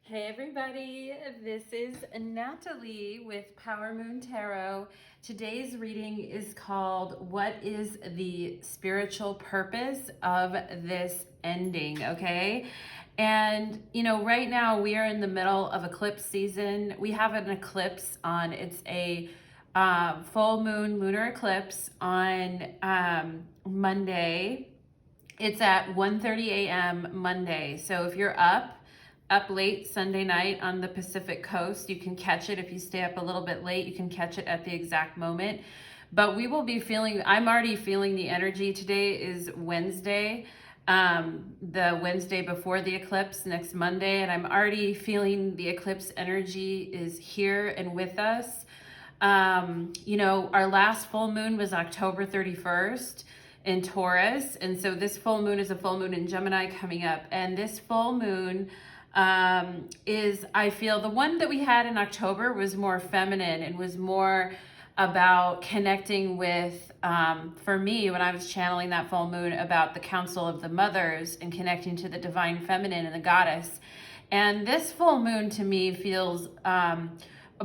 Hey everybody, this is Natalie with Power Moon Tarot. Today's reading is called What is the Spiritual Purpose of This Ending, okay? And you know, right now we are in the middle of eclipse season. We have an eclipse on, it's a full moon lunar eclipse on Monday. It's at 1:30 a.m. Monday. So if you're up late Sunday night on the Pacific coast, you can catch it. If you stay up a little bit late, you can catch it at the exact moment. But we will be feeling, I'm already feeling the energy. Today is Wednesday, the Wednesday before the eclipse, next Monday, and I'm already feeling the eclipse energy is here and with us. You know, our last full moon was October 31st in Taurus, and so this full moon is a full moon in Gemini coming up, and this full moon is, I feel, the one that we had in October was more feminine and was more about connecting with, for me, when I was channeling that full moon, about the council of the mothers and connecting to the divine feminine and the goddess. And this full moon to me feels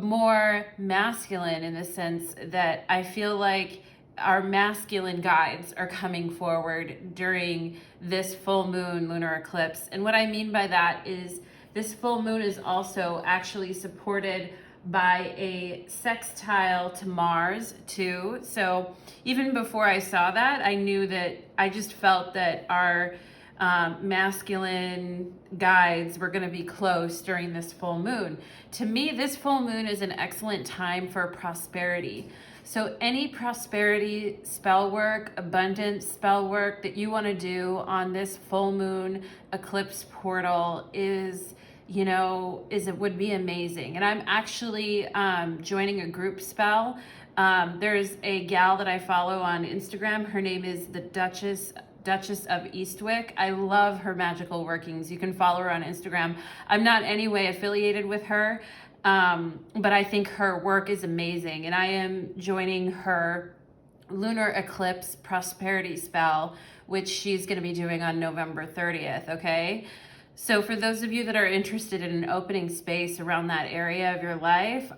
more masculine, in the sense that I feel like our masculine guides are coming forward during this full moon lunar eclipse. And what I mean by that is this full moon is also actually supported by a sextile to Mars too. So even before I saw that, I knew that, I just felt that our masculine guides were going to be close during this full moon. To me, this full moon is an excellent time for prosperity. So any prosperity spell work, abundance spell work that you want to do on this full moon eclipse portal is, you know, it would be amazing. And I'm actually joining a group spell. There's a gal that I follow on Instagram. Her name is the Duchess of Eastwick. I love her magical workings. You can follow her on Instagram. I'm not in any way affiliated with her, but I think her work is amazing. And I am joining her lunar eclipse prosperity spell, which she's going to be doing on November 30th, okay? So for those of you that are interested in an opening space around that area of your life,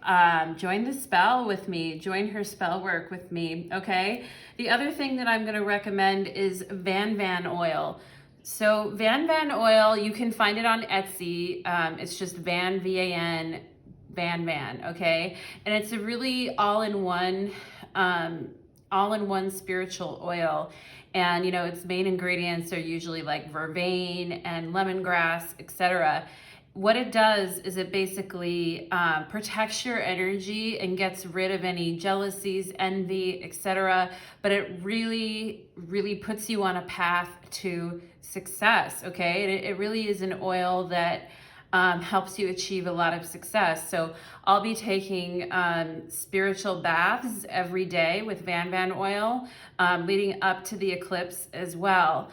join the spell with me, join her spell work with me, okay? The other thing that I'm going to recommend is Van oil. So Van oil, you can find it on Etsy. It's just Van, V-A-N, Van, okay? And it's a really all-in-one spiritual oil. And you know, its main ingredients are usually like vervain and lemongrass, etc. What it does is it basically protects your energy and gets rid of any jealousies, envy, etc. But it really, really puts you on a path to success, okay? And it really is an oil that helps you achieve a lot of success. So I'll be taking spiritual baths every day with Van oil, leading up to the eclipse as well.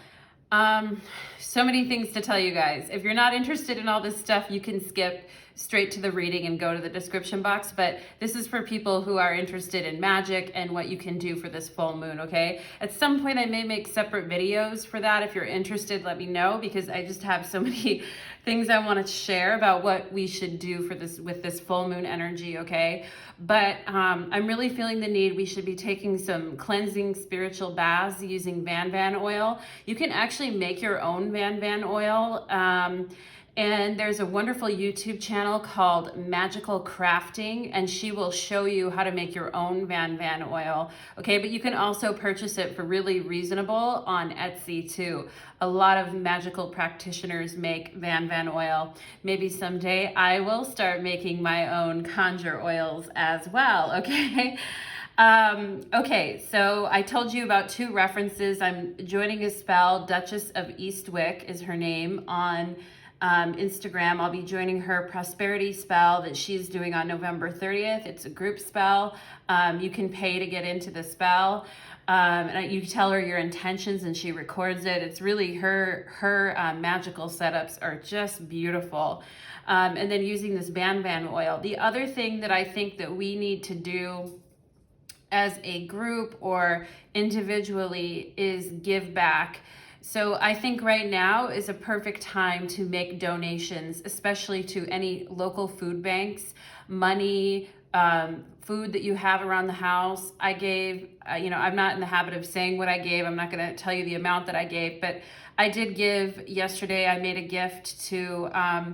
So many things to tell you guys. If you're not interested in all this stuff, you can skip straight to the reading and go to the description box. But this is for people who are interested in magic and what you can do for this full moon, okay? At some point, I may make separate videos for that. If you're interested, let me know, because I just have so many things I want to share about what we should do for this, with this full moon energy, okay? But I'm really feeling the need. We should be taking some cleansing spiritual baths using Van oil. You can actually make your own Van oil. And there's a wonderful YouTube channel called Magical Crafting, and she will show you how to make your own Van oil. Okay, but you can also purchase it for really reasonable on Etsy too. A lot of magical practitioners make Van oil. Maybe someday I will start making my own conjure oils as well, okay? Okay, so I told you about two references. I'm joining a spell. Duchess of Eastwick is her name on Instagram. I'll be joining her prosperity spell that she's doing on November 30th. It's a group spell. You can pay to get into the spell. And you tell her your intentions and she records it. It's really her magical setups are just beautiful. And then using this Van oil. The other thing that I think that we need to do as a group or individually is give back So I think right now is a perfect time to make donations, especially to any local food banks, money, food that you have around the house. I gave, I'm not in the habit of saying what I gave. I'm not going to tell you the amount that I gave, but I did give yesterday. I made a gift to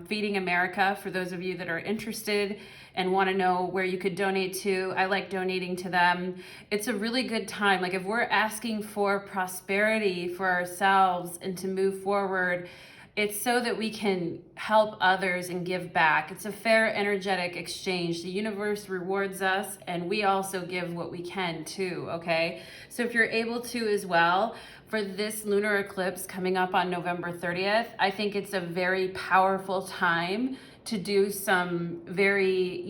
Feeding America for those of you that are interested and want to know where you could donate to. I like donating to them. It's a really good time. Like if we're asking for prosperity for ourselves and to move forward, it's so that we can help others and give back. It's a fair energetic exchange. The universe rewards us and we also give what we can too, okay? So if you're able to as well, for this lunar eclipse coming up on November 30th, I think it's a very powerful time to do some very,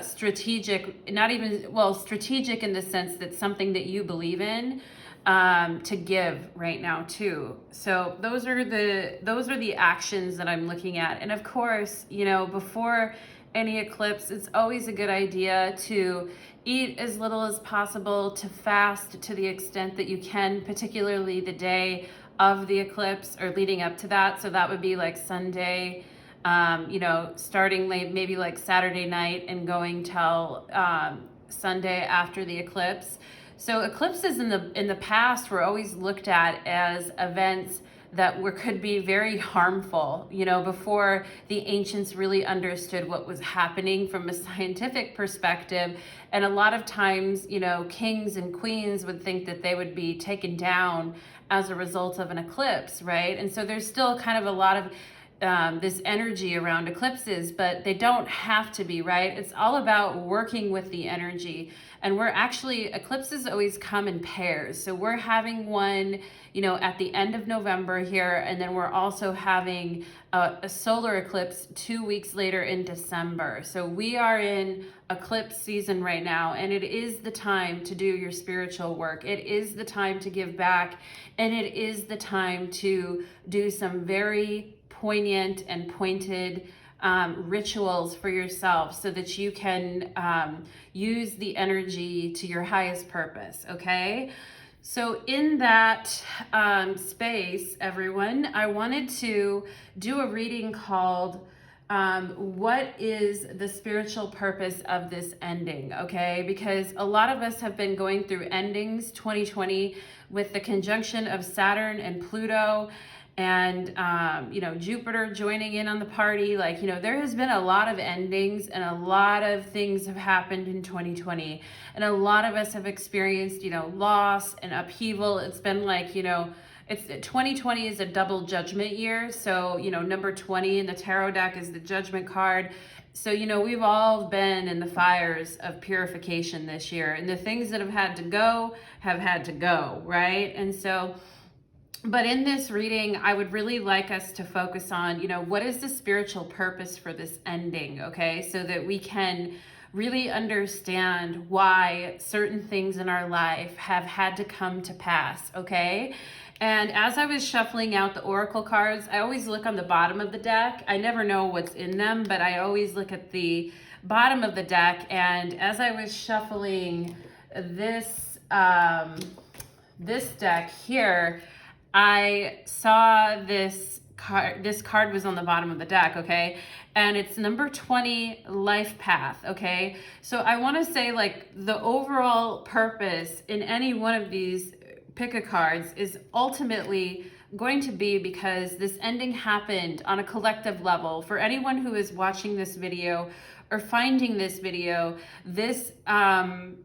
strategic, not even, well, strategic in the sense that something that you believe in, to give right now too. So those are the actions that I'm looking at. And of course, before any eclipse, it's always a good idea to eat as little as possible, to fast to the extent that you can, particularly the day of the eclipse or leading up to that. So that would be like Sunday, starting late, maybe like Saturday night and going till Sunday after the eclipse. So eclipses in the past were always looked at as events that could be very harmful, before the ancients really understood what was happening from a scientific perspective. And a lot of times, kings and queens would think that they would be taken down as a result of an eclipse, right? And so there's still kind of a lot of this energy around eclipses, but they don't have to be, right? It's all about working with the energy. And eclipses always come in pairs. So we're having one, at the end of November here, and then we're also having a solar eclipse 2 weeks later in December. So we are in eclipse season right now, and it is the time to do your spiritual work. It is the time to give back, and it is the time to do some very poignant and pointed rituals for yourself so that you can use the energy to your highest purpose, okay? So in that space, everyone, I wanted to do a reading called what is the spiritual purpose of this ending, okay? Because a lot of us have been going through endings 2020 with the conjunction of Saturn and Pluto, and Jupiter joining in on the party. There has been a lot of endings and a lot of things have happened in 2020, and a lot of us have experienced loss and upheaval. It's been it's 2020 is a double judgment year. So number 20 in the tarot deck is the judgment card. So we've all been in the fires of purification this year, and the things that have had to go, right? And so, but in this reading, I would really like us to focus on, what is the spiritual purpose for this ending, okay? So that we can really understand why certain things in our life have had to come to pass, okay? And as I was shuffling out the oracle cards, I always look on the bottom of the deck. I never know what's in them, but I always look at the bottom of the deck. And as I was shuffling this deck here, I saw this card. This card was on the bottom of the deck, okay? And it's number 20, life path, okay? So I want to say the overall purpose in any one of these pick a cards is ultimately going to be because this ending happened on a collective level. For anyone who is watching this video or finding this video, this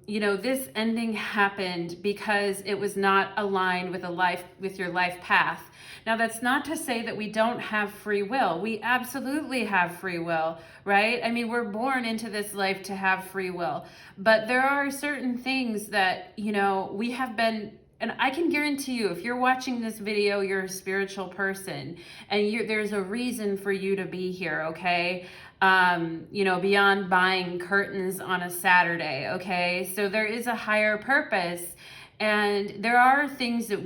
this ending happened because it was not aligned with your life path. Now, that's not to say that we don't have free will. We absolutely have free will, right? I mean, we're born into this life to have free will, but there are certain things that, we have been. And I can guarantee you, if you're watching this video, you're a spiritual person, and there's a reason for you to be here, okay? Beyond buying curtains on a Saturday, okay? So there is a higher purpose, And there are things that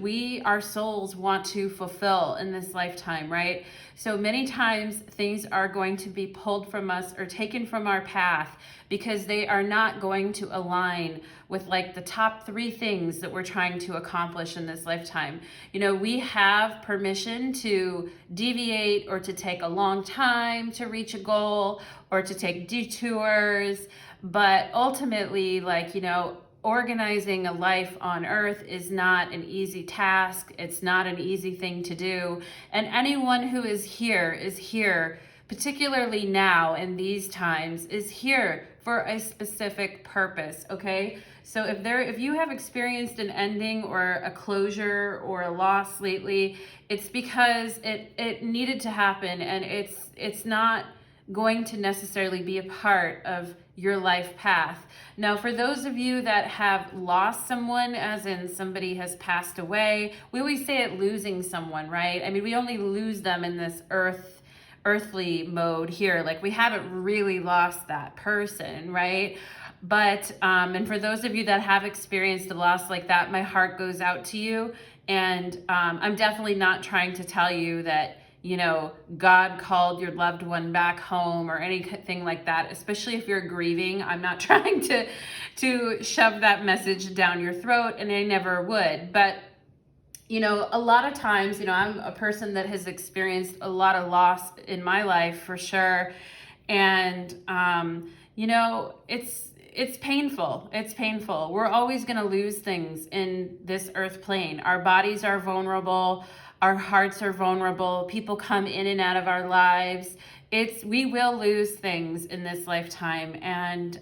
our souls want to fulfill in this lifetime, right? So many times things are going to be pulled from us or taken from our path because they are not going to align with like the top 3 things that we're trying to accomplish in this lifetime. You know, we have permission to deviate or to take a long time to reach a goal or to take detours, but ultimately, like, you know, organizing a life on earth is not an easy task. It's not an easy thing to do. And anyone who is here, particularly now in these times, is here for a specific purpose, okay? So if you have experienced an ending or a closure or a loss lately, it's because it needed to happen, and it's not going to necessarily be a part of your life path. Now, for those of you that have lost someone, as in somebody has passed away, we always say it losing someone, right? I mean, we only lose them in this earthly mode here. Like, we haven't really lost that person, right? But, and for those of you that have experienced a loss like that, my heart goes out to you. And I'm definitely not trying to tell you that, you know, God called your loved one back home or anything like that, especially if you're grieving. I'm not trying to shove that message down your throat, and I never would. But, you know, a lot of times, you know, I'm a person that has experienced a lot of loss in my life for sure. And, you know, it's painful. It's painful. We're always going to lose things in this earth plane. Our bodies are vulnerable. Our hearts are vulnerable. People come in and out of our lives. We will lose things in this lifetime. And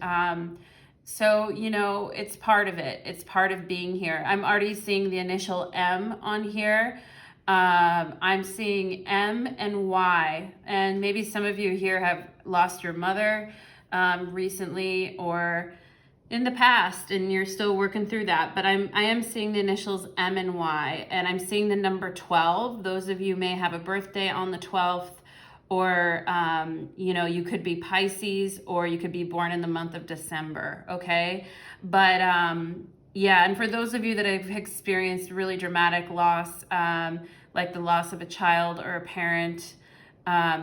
so, you know, it's part of it. It's part of being here. I'm already seeing the initial M on here. I'm seeing M and Y. And maybe some of you here have lost your mother recently or in the past, and you're still working through that. But I am seeing the initials M and Y, and I'm seeing the number 12. Those of you may have a birthday on the 12th, or you know, you could be Pisces, or you could be born in the month of December, okay? But yeah, and for those of you that have experienced really dramatic loss, like the loss of a child or a parent,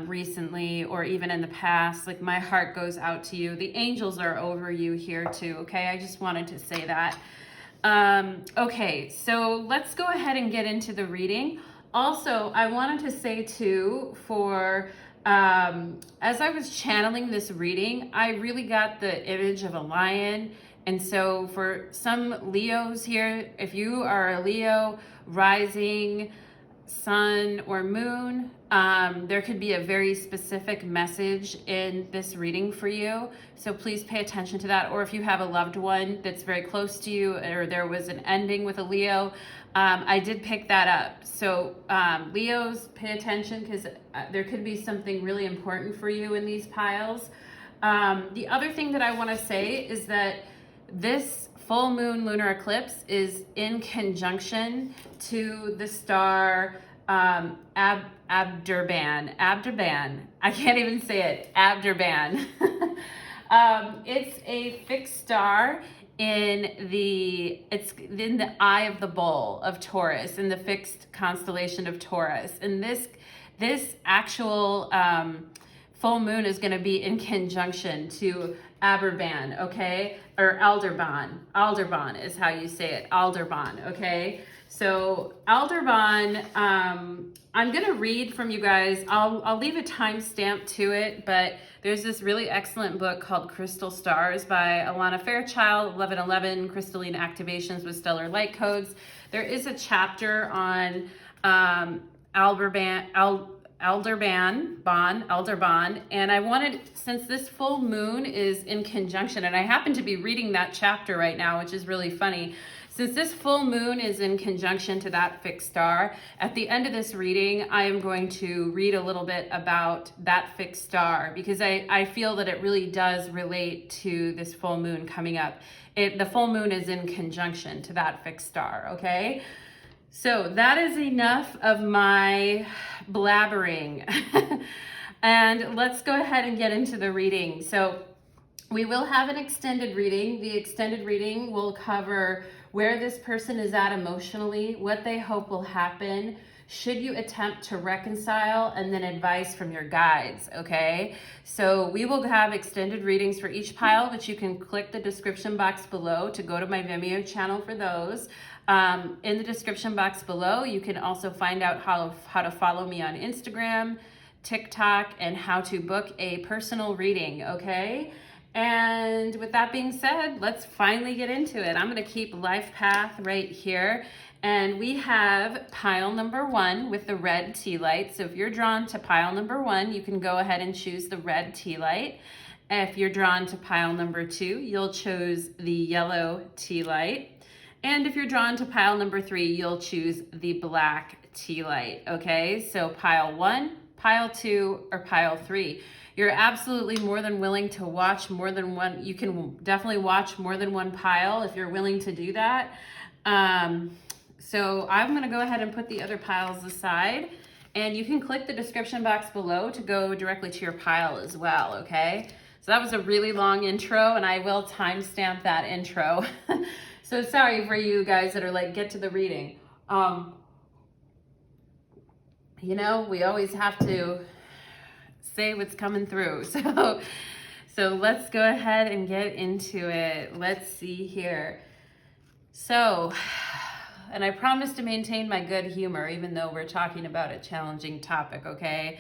recently or even in the past, like, my heart goes out to you. The angels are over you here too, okay? I just wanted to say that. Okay, so let's go ahead and get into the reading. Also, I wanted to say too, for as I was channeling this reading, I really got the image of a lion. And so for some Leos here, if you are a Leo rising, sun, or moon, there could be a very specific message in this reading for you. So please pay attention to that. Or if you have a loved one that's very close to you, or there was an ending with a Leo, I did pick that up. So Leos, pay attention, because there could be something really important for you in these piles. The other thing that I want to say is that this full moon lunar eclipse is in conjunction to the star Aldebaran. I can't even say it. Aldebaran. It's a fixed star it's in the eye of the bull of Taurus, in the fixed constellation of Taurus. And this actual full moon is going to be in conjunction to Aldebaran, okay? Or Aldebaran is how you say it. Aldebaran, okay? So Aldebaran, I'm going to read from you guys. I'll leave a timestamp to it, but there's this really excellent book called Crystal Stars by Alana Fairchild, 1111 Crystalline Activations with Stellar Light Codes. There is a chapter on Aldebaran, and I wanted, since this full moon is in conjunction, and I happen to be reading that chapter right now, which is really funny. Since this full moon is in conjunction to that fixed star, at the end of this reading, I am going to read a little bit about that fixed star, because I feel that it really does relate to this full moon coming up. The full moon is in conjunction to that fixed star, okay? So that is enough of my blabbering. And let's go ahead and get into the reading. So we will have an extended reading. The extended reading will cover where this person is at emotionally, what they hope will happen, should you attempt to reconcile, and then advice from your guides, okay? So we will have extended readings for each pile, which you can click the description box below to go to my Vimeo channel for those. In the description box below, you can also find out how to follow me on Instagram, TikTok, and how to book a personal reading, okay? And with that being said, let's finally get into it. I'm going to keep life path right here. And we have pile number 1 with the red tea light. So if you're drawn to pile number 1, you can go ahead and choose the red tea light. If you're drawn to pile number 2, you'll choose the yellow tea light. And if you're drawn to pile number 3, you'll choose the black tea light. Okay, so pile 1, pile 2, or pile 3. You're absolutely more than willing to watch more than one. You can definitely watch more than one pile if you're willing to do that. So I'm going to go ahead and put the other piles aside, and you can click the description box below to go directly to your pile as well, okay? So that was a really long intro, and I will timestamp that intro. So sorry for you guys that are like, get to the reading. You know, we always have to say what's coming through. So let's go ahead and get into it. Let's see here. So, and I promise to maintain my good humor, even though we're talking about a challenging topic, okay?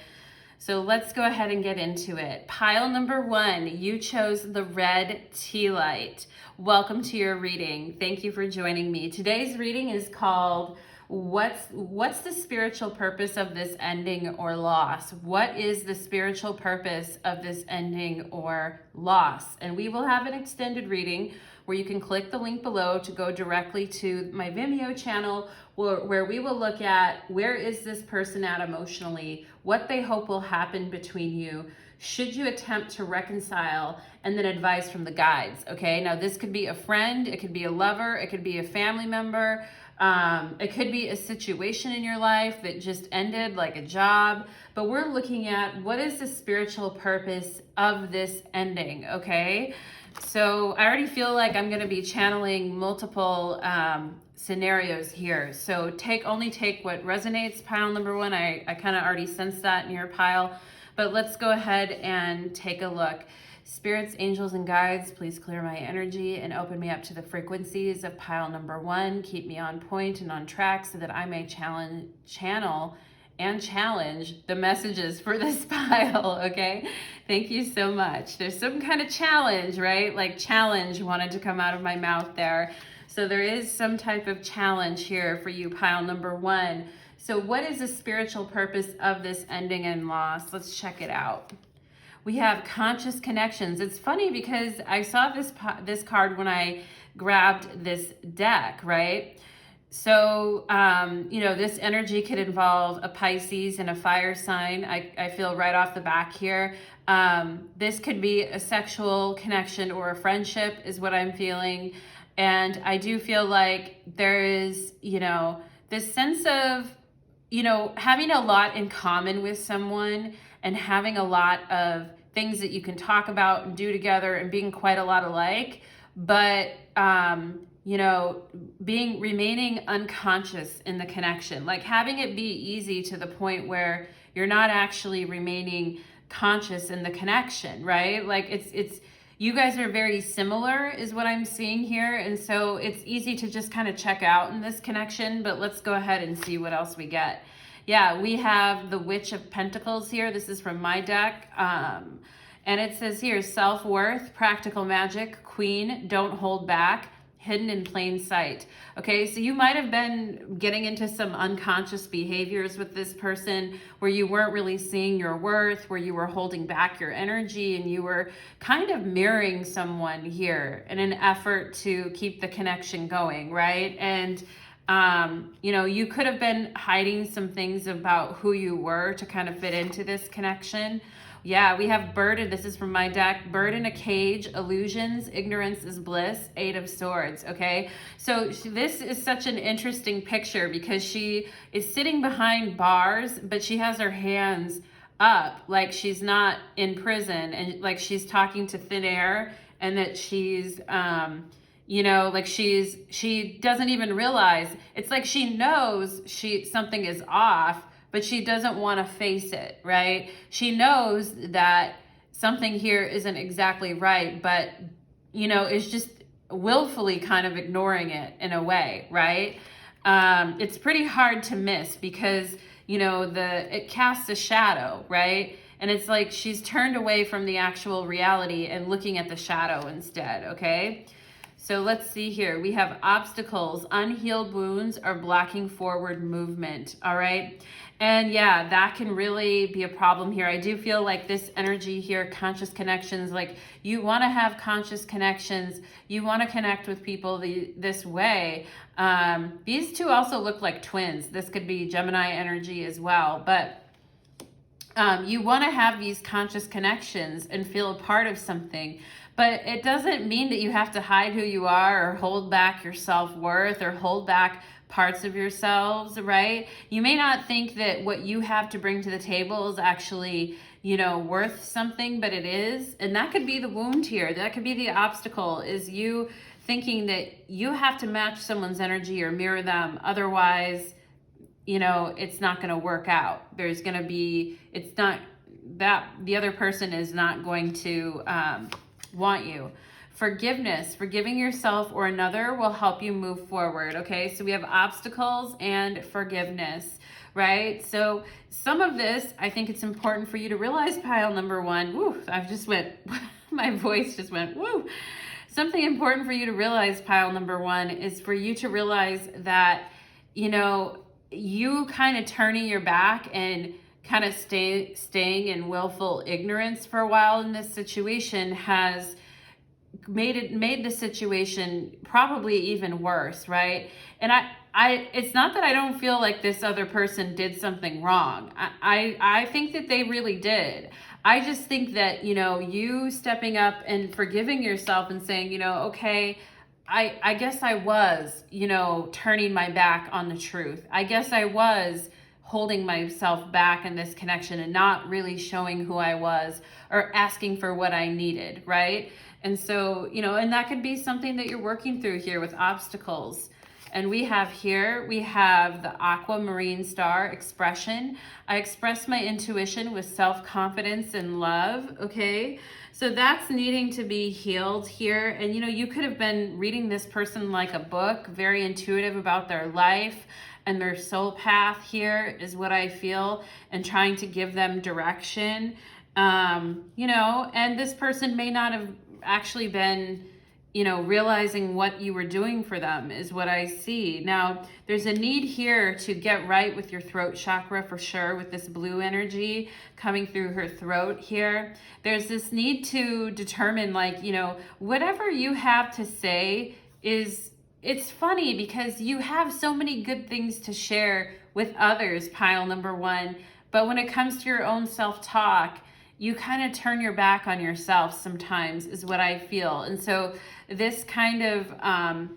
So let's go ahead and get into it. Pile number 1, you chose the red tea light. Welcome to your reading. Thank you for joining me. Today's reading is called What's the spiritual purpose of this ending or loss? What is the spiritual purpose of this ending or loss? And we will have an extended reading where you can click the link below to go directly to my Vimeo channel where we will look at where is this person at emotionally, what they hope will happen between you, should you attempt to reconcile, and then advice from the guides, okay? Now this could be a friend, it could be a lover, it could be a family member, it could be a situation in your life that just ended, like a job, but we're looking at what is the spiritual purpose of this ending, okay? So I already feel like I'm going to be channeling multiple scenarios here. So only take what resonates. Pile number 1, I kind of already sensed that in your pile, but let's go ahead and take a look. Spirits, angels, and guides, please clear my energy and open me up to the frequencies of pile number 1. Keep me on point and on track so that I may channel and challenge the messages for this pile, okay? Thank you so much. There's some kind of challenge, right? Like challenge wanted to come out of my mouth there. So there is some type of challenge here for you, pile number 1. So what is the spiritual purpose of this ending and loss? Let's check it out. We have conscious connections. It's funny because I saw this card when I grabbed this deck, right? So, you know, this energy could involve a Pisces and a fire sign. I feel right off the back here. This could be a sexual connection or a friendship is what I'm feeling. And I do feel like there is, you know, this sense of, you know, having a lot in common with someone and having a lot of things that you can talk about and do together and being quite a lot alike, but you know, remaining unconscious in the connection, like having it be easy to the point where you're not actually remaining conscious in the connection, right? Like it's you guys are very similar is what I'm seeing here, and so it's easy to just kind of check out in this connection, but let's go ahead and see what else we get. Yeah, we have the Witch of Pentacles here. This is from my deck. And it says here, self-worth, practical magic, queen, don't hold back, hidden in plain sight. Okay, so you might have been getting into some unconscious behaviors with this person where you weren't really seeing your worth, where you were holding back your energy, and you were kind of mirroring someone here in an effort to keep the connection going, right? And you know, you could have been hiding some things about who you were to kind of fit into this connection. Yeah, we have bird, this is from my deck, bird in a cage, illusions, ignorance is bliss, 8 of swords, okay? So this is such an interesting picture because she is sitting behind bars, but she has her hands up like she's not in prison and like she's talking to thin air, and that she's, You know, like she doesn't even realize. It's like she knows something is off, but she doesn't want to face it, right? She knows that something here isn't exactly right, but you know, is just willfully kind of ignoring it in a way, right? It's pretty hard to miss because, you know, it casts a shadow, right? And it's like she's turned away from the actual reality and looking at the shadow instead, okay? So let's see here. We have obstacles. Unhealed wounds are blocking forward movement, all right? And yeah, that can really be a problem here. I do feel like this energy here, conscious connections, like you want to have conscious connections. You want to connect with people this way. These two also look like twins. This could be Gemini energy as well. But you want to have these conscious connections and feel a part of something. But it doesn't mean that you have to hide who you are or hold back your self-worth or hold back parts of yourselves, right? You may not think that what you have to bring to the table is actually, you know, worth something, but it is. And that could be the wound here. That could be the obstacle, is you thinking that you have to match someone's energy or mirror them. Otherwise, you know, it's not going to work out. There's going to be, it's not that the other person is not going to want you. Forgiveness, forgiving yourself or another will help you move forward. Okay, so we have obstacles and forgiveness, right? So some of this, I think it's important for you to realize, pile number one. Woo, I've just went, my voice just went, woo. Something important for you to realize, pile number one, is for you to realize that, you know, you kind of turning your back and kind of staying in willful ignorance for a while in this situation has made the situation probably even worse, right? And it's not that I don't feel like this other person did something wrong. I think that they really did. I just think that, you know, you stepping up and forgiving yourself and saying, you know, okay, I guess I was, you know, turning my back on the truth. I guess I was holding myself back in this connection and not really showing who I was or asking for what I needed, right? And so, you know, and that could be something that you're working through here with obstacles. And we have the aquamarine star expression. I express my intuition with self-confidence and love, okay? So that's needing to be healed here. And, you know, you could have been reading this person like a book, very intuitive about their life and their soul path here is what I feel, and trying to give them direction. You know, and this person may not have actually been, you know, realizing what you were doing for them is what I see. Now, there's a need here to get right with your throat chakra for sure, with this blue energy coming through her throat here. There's this need to determine, like, you know, whatever you have to say it's funny because you have so many good things to share with others, pile number one. But when it comes to your own self-talk, you kind of turn your back on yourself sometimes is what I feel. And so this kind of,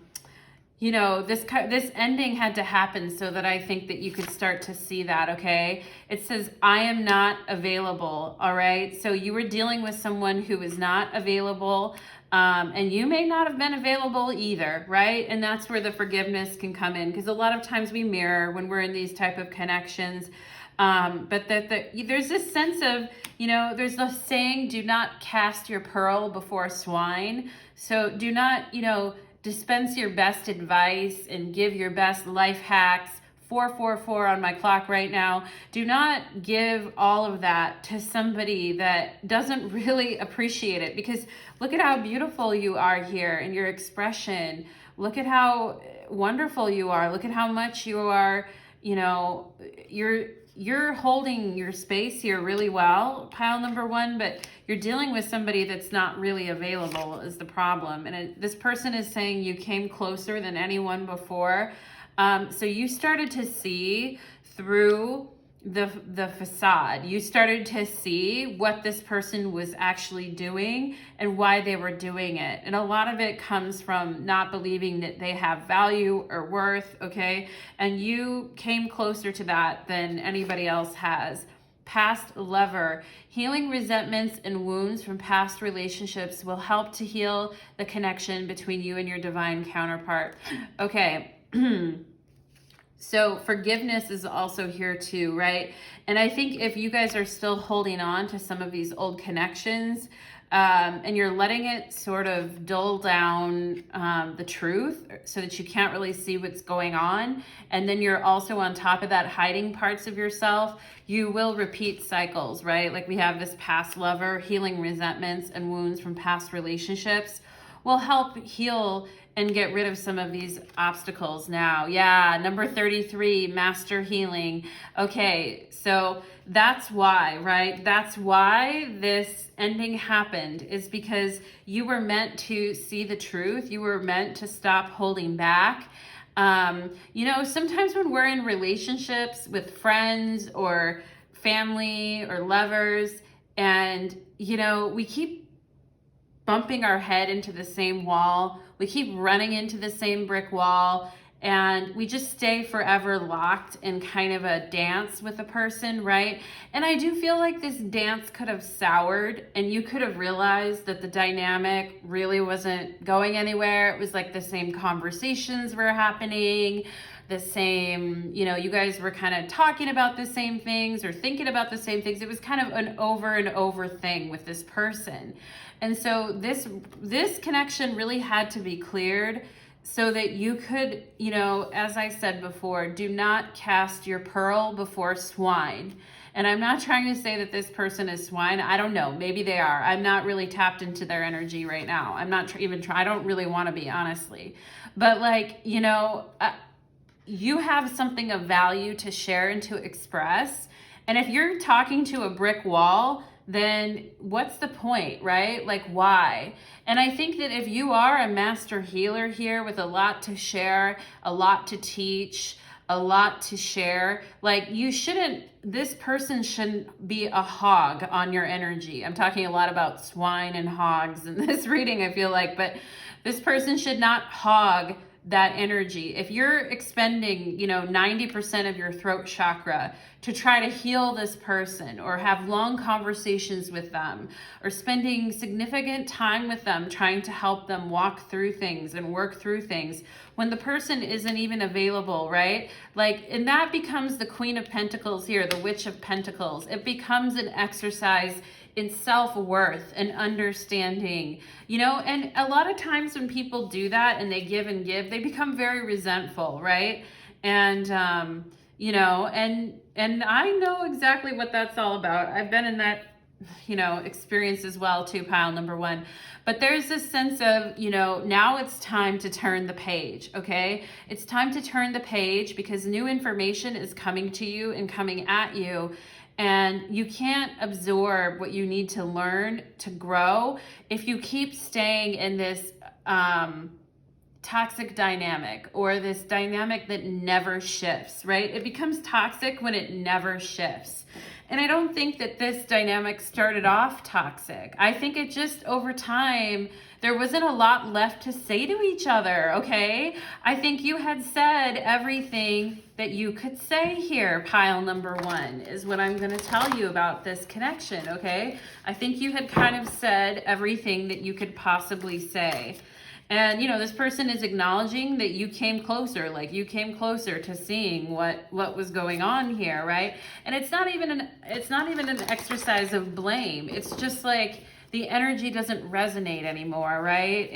you know, this ending had to happen so that I think that you could start to see that, okay? It says, I am not available, all right? So you were dealing with someone who is not available, and you may not have been available either, right? And that's where the forgiveness can come in, because a lot of times we mirror when we're in these type of connections. But there's this sense of, you know, there's the saying, do not cast your pearl before swine. So do not, you know, dispense your best advice and give your best life hacks. 444 on my clock right now. Do not give all of that to somebody that doesn't really appreciate it, because look at how beautiful you are here in your expression. Look at how wonderful you are. Look at how much you are, you know, you're holding your space here really well, pile number one, but you're dealing with somebody that's not really available is the problem. And this person is saying you came closer than anyone before. So you started to see through the facade. You started to see what this person was actually doing and why they were doing it. And a lot of it comes from not believing that they have value or worth, okay? And you came closer to that than anybody else has. past lover. Healing resentments and wounds from past relationships will help to heal the connection between you and your divine counterpart. Okay. So forgiveness is also here too, right? And I think if you guys are still holding on to some of these old connections, and you're letting it sort of dull down the truth so that you can't really see what's going on, and then you're also on top of that hiding parts of yourself, you will repeat cycles, right? Like we have this past lover. Healing resentments and wounds from past relationships will help heal and get rid of some of these obstacles now. Yeah, number 33, master healing. Okay, so that's why, right? That's why this ending happened, is because you were meant to see the truth. You were meant to stop holding back. You know, sometimes when we're in relationships with friends or family or lovers, and, you know, we keep bumping our head into the same wall, we keep running into the same brick wall, and we just stay forever locked in kind of a dance with a person, right? And I do feel like this dance could have soured, and you could have realized that the dynamic really wasn't going anywhere. It was like the same conversations were happening, the same, you know, you guys were kind of talking about the same things or thinking about the same things. It was kind of an over and over thing with this person. And so this connection really had to be cleared so that you could, you know, as I said before, do not cast your pearl before swine. And I'm not trying to say that this person is swine. I don't know. Maybe they are. I'm not really tapped into their energy right now. I'm not I don't really want to be, honestly. But like, you know, you have something of value to share and to express. And if you're talking to a brick wall, then what's the point, right? Like, why? And I think that if you are a master healer here with a lot to share, a lot to teach, a lot to share, like this person shouldn't be a hog on your energy. I'm talking a lot about swine and hogs in this reading, I feel like, but this person should not hog that energy. If you're expending, you know, 90% of your throat chakra to try to heal this person or have long conversations with them or spending significant time with them trying to help them walk through things and work through things when the person isn't even available, right? Like, and that becomes the Queen of Pentacles here, the Witch of Pentacles. It becomes an exercise in self-worth and understanding, you know, and a lot of times when people do that and they give and give, they become very resentful, right? And, you know, and I know exactly what that's all about. I've been in that, you know, experience as well too, pile number one. But there's this sense of, you know, now it's time to turn the page, okay? It's time to turn the page because new information is coming to you and coming at you. And you can't absorb what you need to learn to grow if you keep staying in this toxic dynamic or this dynamic that never shifts, right? It becomes toxic when it never shifts. And I don't think that this dynamic started off toxic. I think it just over time, there wasn't a lot left to say to each other, okay? I think you had said everything that you could say here, pile number one, is what I'm gonna tell you about this connection, okay? I think you had kind of said everything that you could possibly say. And, you know, this person is acknowledging that you came closer, like you came closer to seeing what was going on here, right? And it's not even an exercise of blame. It's just like the energy doesn't resonate anymore, right?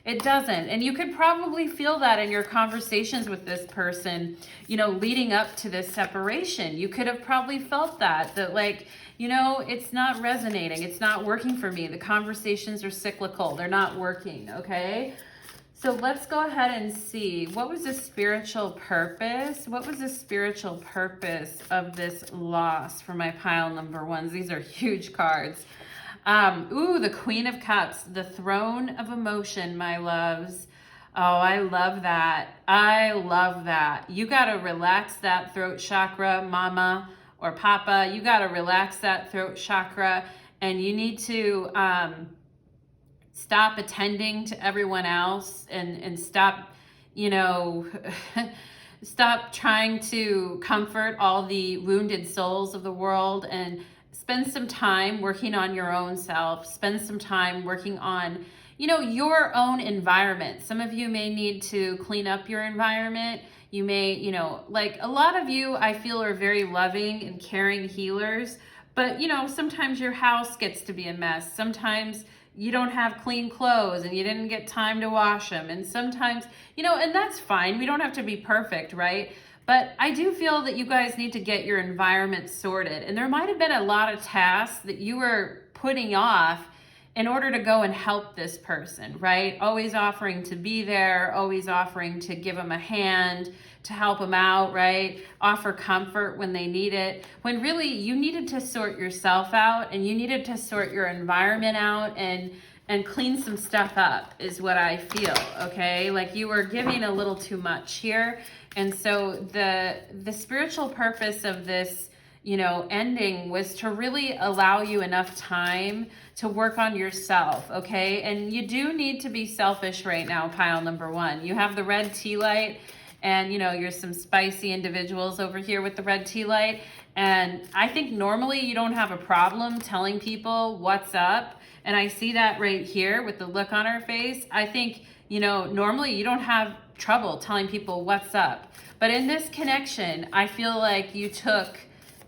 It doesn't. And you could probably feel that in your conversations with this person, you know, leading up to this separation. You could have probably felt that like, you know, it's not resonating. It's not working for me. The conversations are cyclical. They're not working, okay? So let's go ahead and see. What was the spiritual purpose? What was the spiritual purpose of this loss for my pile number ones? These are huge cards. Ooh, the Queen of Cups, the throne of emotion, my loves. Oh, I love that. I love that. You got to relax that throat chakra, mama or papa. You got to relax that throat chakra, and you need to stop attending to everyone else and stop, you know, Stop trying to comfort all the wounded souls of the world and spend some time working on your own self. Spend some time working on, you know, your own environment. Some of you may need to clean up your environment. You may, you know, like a lot of you, I feel, are very loving and caring healers. But, you know, sometimes your house gets to be a mess. Sometimes you don't have clean clothes and you didn't get time to wash them. And sometimes, you know, and that's fine. We don't have to be perfect, right? But I do feel that you guys need to get your environment sorted. And there might have been a lot of tasks that you were putting off in order to go and help this person, right? Always offering to be there, always offering to give them a hand, to help them out, right? Offer comfort when they need it. When really you needed to sort yourself out and you needed to sort your environment out and clean some stuff up is what I feel, okay? Like you were giving a little too much here. And so the spiritual purpose of this, you know, ending was to really allow you enough time to work on yourself, okay? And you do need to be selfish right now, pile number one. You have the red tea light, and, you know, you're some spicy individuals over here with the red tea light. And I think normally you don't have a problem telling people what's up. And I see that right here with the look on her face. I think, you know, normally you don't have trouble telling people what's up. But in this connection, I feel like you took,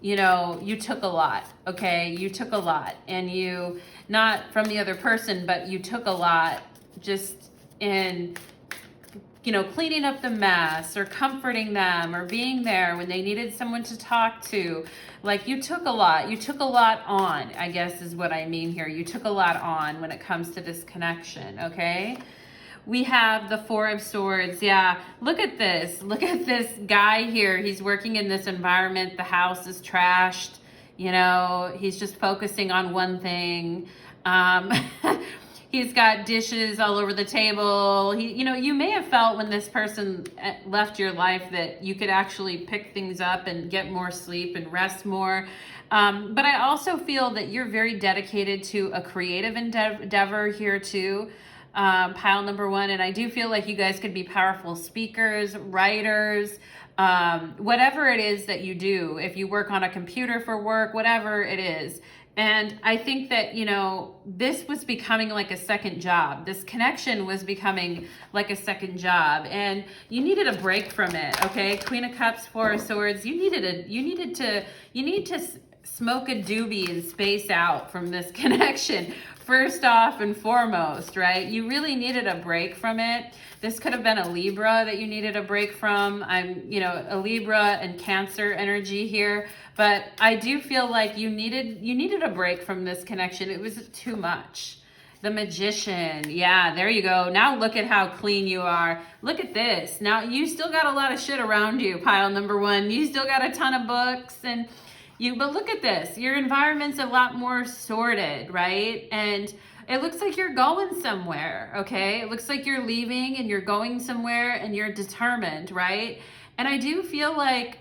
you know, you took a lot, okay? You took a lot, and you, not from the other person, but you took a lot just in, you know, cleaning up the mess or comforting them or being there when they needed someone to talk to. Like you took a lot on, I guess is what I mean here. You took a lot on when it comes to this connection, okay? We have the Four of Swords. Yeah, look at this. Look at this guy here. He's working in this environment. The house is trashed. You know, he's just focusing on one thing. He's got dishes all over the table. You know, you may have felt when this person left your life that you could actually pick things up and get more sleep and rest more. But I also feel that you're very dedicated to a creative endeavor here too. Pile number one, and I do feel like you guys could be powerful speakers, writers, whatever it is that you do. If you work on a computer for work, whatever it is. And I think that, you know, this was becoming like a second job. This connection was becoming like a second job, and you needed a break from it, okay? Queen of Cups, Four of Swords. You need to smoke a doobie and space out from this connection. First off and foremost, right? You really needed a break from it. This could have been a Libra that you needed a break from. I'm, you know, a Libra and Cancer energy here, but I do feel like you needed a break from this connection. It was too much. The Magician. Yeah, there you go. Now look at how clean you are. Look at this. Now you still got a lot of shit around you, pile number one. You still got a ton of books and but look at this. Your environment's a lot more sorted, right? And it looks like you're going somewhere, okay? It looks like you're leaving and you're going somewhere and you're determined, right? And I do feel like,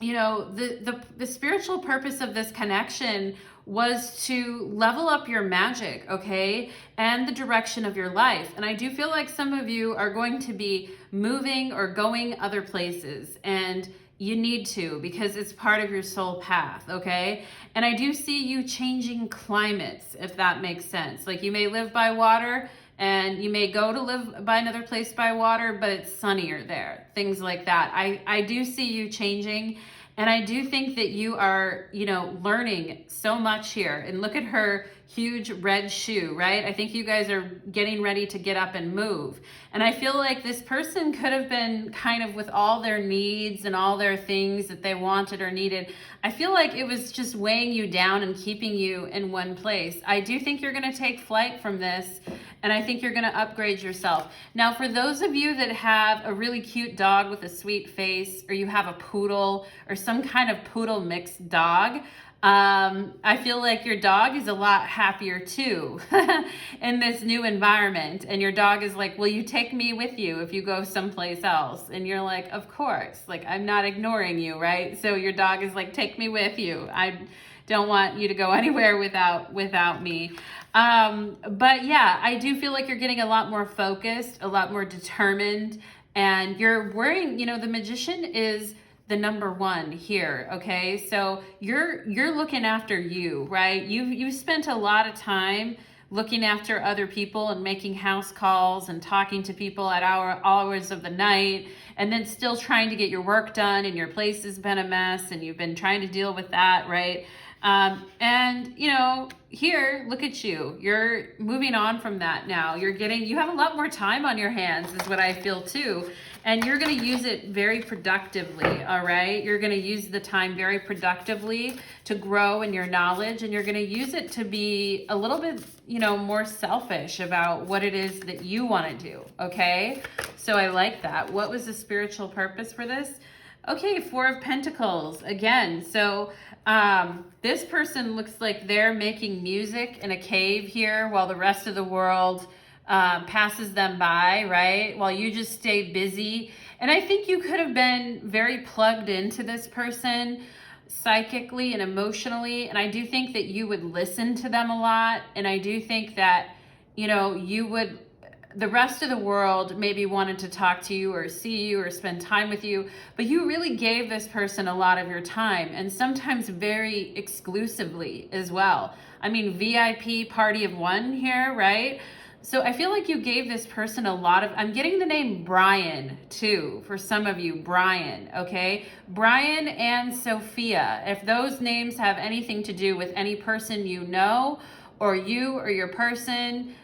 you know, the spiritual purpose of this connection was to level up your magic, okay? And the direction of your life. And I do feel like some of you are going to be moving or going other places, and you need to, because it's part of your soul path, okay? And I do see you changing climates, if that makes sense. Like you may live by water and you may go to live by another place by water, but it's sunnier there, things like that. I do see you changing, and I do think that you are, you know, learning so much here. And look at her huge red shoe, right? I think you guys are getting ready to get up and move. And I feel like this person could have been kind of with all their needs and all their things that they wanted or needed. I feel like it was just weighing you down and keeping you in one place. I do think you're going to take flight from this, and I think you're going to upgrade yourself. Now, for those of you that have a really cute dog with a sweet face, or you have a poodle or some kind of poodle mixed dog, I feel like your dog is a lot happier too in this new environment. And your dog is like, will you take me with you if you go someplace else? And you're like, of course, like I'm not ignoring you, right? So your dog is like, take me with you. I don't want you to go anywhere without me. But yeah, I do feel like you're getting a lot more focused, a lot more determined, And you're wearing, you know, the Magician is the number one here, okay? So you're looking after you, right? You spent a lot of time looking after other people and making house calls and talking to people at hours of the night, and then still trying to get your work done, and your place has been a mess and you've been trying to deal with that, right? And you know, here, look at you. You're moving on from that now. You have a lot more time on your hands is what I feel too. And you're going to use it very productively, all right? You're going to use the time very productively to grow in your knowledge, and you're going to use it to be a little bit, you know, more selfish about what it is that you want to do, okay? So I like that. What was the spiritual purpose for this? Okay, Four of Pentacles again. So this person looks like they're making music in a cave here while the rest of the world passes them by, right? While you just stay busy. And I think you could have been very plugged into this person psychically and emotionally. And I do think that you would listen to them a lot. And I do think that, you know, the rest of the world maybe wanted to talk to you or see you or spend time with you, but you really gave this person a lot of your time, and sometimes very exclusively as well. I mean, VIP party of one here, right? So I feel like you gave this person a lot of, I'm getting the name Brian too, for some of you, Brian, okay? Brian and Sophia, if those names have anything to do with any person you know, or you or your person,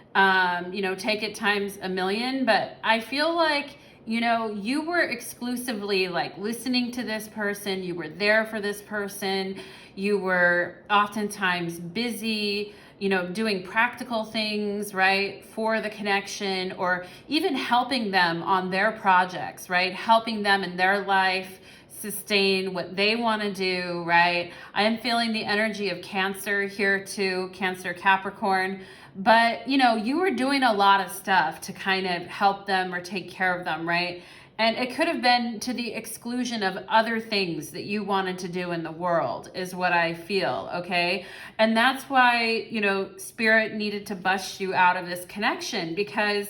you know, take it times a million. But I feel like, you know, you were exclusively like listening to this person. You were there for this person. You were oftentimes busy, you know, doing practical things, right, for the connection, or even helping them on their projects, right? Helping them in their life sustain what they want to do, right? I am feeling the energy of Cancer here too, Cancer, Capricorn. But, you know, you were doing a lot of stuff to kind of help them or take care of them, right? And it could have been to the exclusion of other things that you wanted to do in the world, is what I feel, okay? And that's why, you know, Spirit needed to bust you out of this connection, because,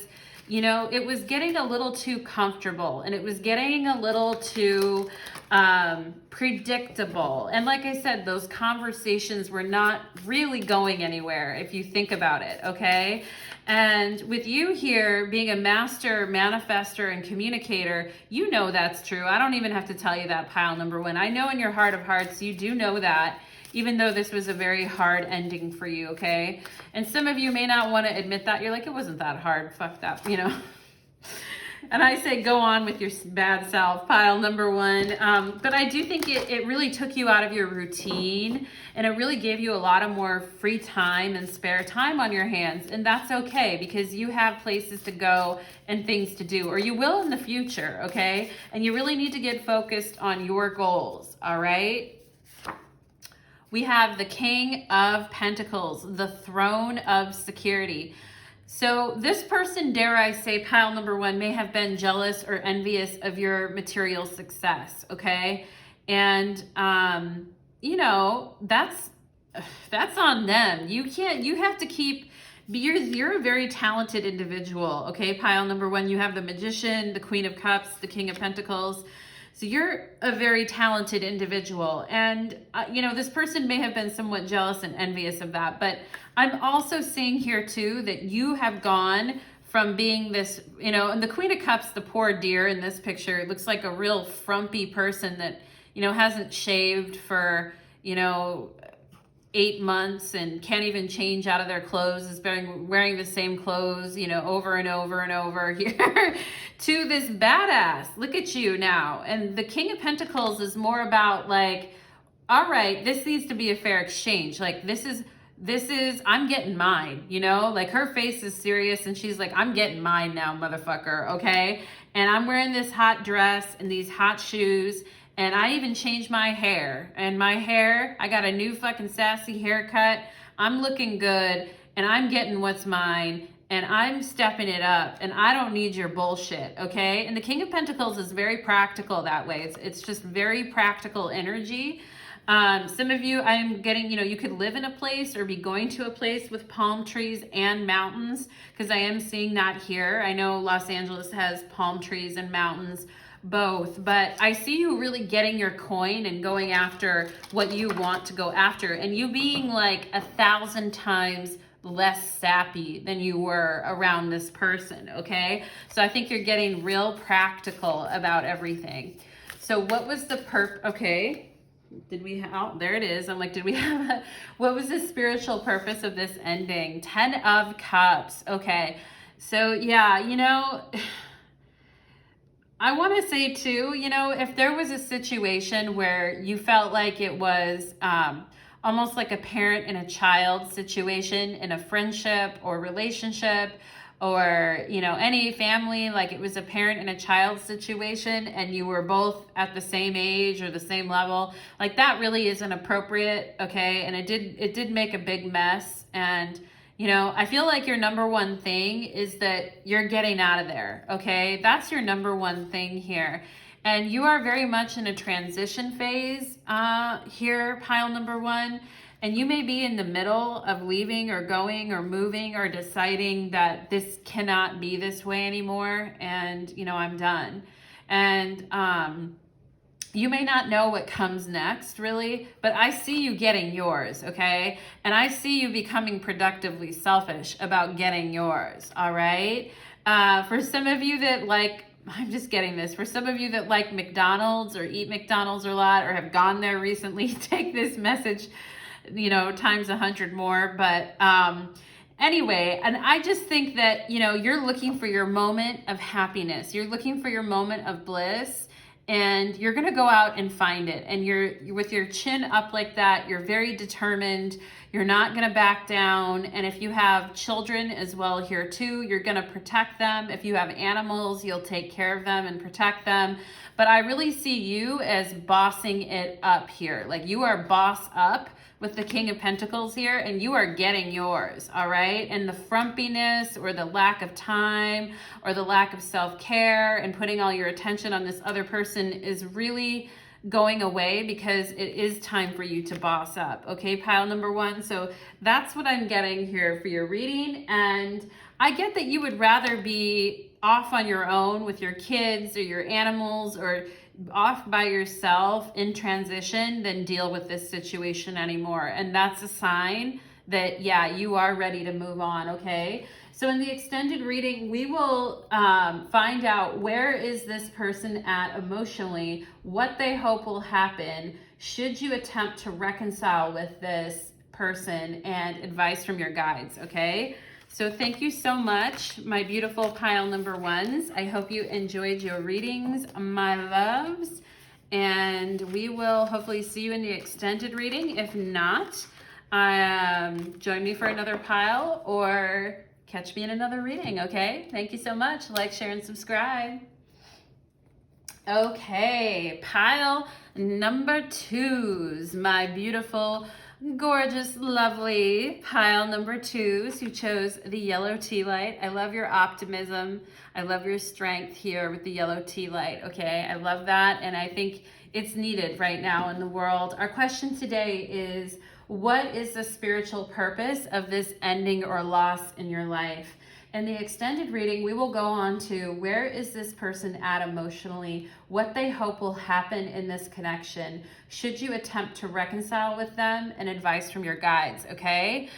you know, it was getting a little too comfortable, and it was getting a little too predictable. And like I said, those conversations were not really going anywhere if you think about it, okay? And with you here being a master manifester and communicator, you know that's true. I don't even have to tell you that, pile number one. I know in your heart of hearts, you do know that, even though this was a very hard ending for you, okay? And some of you may not want to admit that. You're like, it wasn't that hard. Fuck that, you know? And I say, go on with your bad self, pile number one. But I do think it really took you out of your routine, and it really gave you a lot of more free time and spare time on your hands. And that's okay, because you have places to go and things to do, or you will in the future, okay? And you really need to get focused on your goals, all right? We have the King of Pentacles, the throne of security. So this person, dare I say, pile number one, may have been jealous or envious of your material success, okay? And, you know, that's on them. You have to keep, you're a very talented individual, okay? Pile number one, you have the Magician, the Queen of Cups, the King of Pentacles. So you're a very talented individual, and you know, this person may have been somewhat jealous and envious of that, but I'm also seeing here too that you have gone from being this, you know, and the Queen of Cups, the poor dear in this picture, it looks like a real frumpy person that, you know, hasn't shaved for, you know, 8 months and can't even change out of their clothes, is wearing the same clothes, you know, over and over and over here, to this badass. Look at you now. And the King of Pentacles is more about like, all right, this needs to be a fair exchange. Like this is, I'm getting mine, you know, like her face is serious and she's like, I'm getting mine now, motherfucker, okay? And I'm wearing this hot dress and these hot shoes, and I even changed my hair. And my hair, I got a new fucking sassy haircut. I'm looking good, and I'm getting what's mine, and I'm stepping it up, and I don't need your bullshit, okay? And the King of Pentacles is very practical that way. It's just very practical energy. Some of you, I'm getting, you could live in a place or be going to a place with palm trees and mountains, because I am seeing that here. I know Los Angeles has palm trees and mountains, both, but I see you really getting your coin and going after what you want to go after, and you being like 1,000 times less sappy than you were around this person, okay? So I think you're getting real practical about everything. So what was the okay, did we have, oh, there it is. I'm like, did we have what was the spiritual purpose of this ending? 10 of Cups. Okay. So yeah, I want to say too, if there was a situation where you felt like it was almost like a parent and a child situation in a friendship or relationship, or any family, like it was a parent and a child situation and you were both at the same age or the same level, like that really isn't appropriate, okay? And it did make a big mess. And I feel like your number one thing is that you're getting out of there, okay? That's your number one thing here. And you are very much in a transition phase here, pile number one. And you may be in the middle of leaving or going or moving or deciding that this cannot be this way anymore. And, I'm done. And you may not know what comes next, really, but I see you getting yours, okay? And I see you becoming productively selfish about getting yours, all right? For some of you that I'm just getting this. For some of you that like McDonald's or eat McDonald's a lot or have gone there recently, take this message, times 100 more. But anyway, and I just think that, you're looking for your moment of happiness. You're looking for your moment of bliss, and you're going to go out and find it. And you're with your chin up like that. You're very determined. You're not going to back down. And if you have children as well here too, you're going to protect them. If you have animals, you'll take care of them and protect them. But I really see you as bossing it up here. Like you are boss up with the King of Pentacles here, and you are getting yours, all right? And the frumpiness or the lack of time or the lack of self-care and putting all your attention on this other person is really going away, because it is time for you to boss up, okay, pile number one? So that's what I'm getting here for your reading. And I get that you would rather be off on your own with your kids or your animals, or off by yourself in transition, than deal with this situation anymore. And that's a sign that, yeah, you are ready to move on, okay? So in the extended reading, we will find out where is this person at emotionally, what they hope will happen should you attempt to reconcile with this person, and advice from your guides, okay? So thank you so much, my beautiful pile number ones. I hope you enjoyed your readings, my loves. And we will hopefully see you in the extended reading. If not, join me for another pile or catch me in another reading, okay? Thank you so much. Like, share, and subscribe. Okay, pile number twos, my beautiful, gorgeous, lovely pile number twos who chose the yellow tea light. I love your optimism. I love your strength here with the yellow tea light, okay? I love that, and I think it's needed right now in the world. Our question today is, what is the spiritual purpose of this ending or loss in your life? In the extended reading, we will go on to where is this person at emotionally, what they hope will happen in this connection, should you attempt to reconcile with them, and advice from your guides, okay?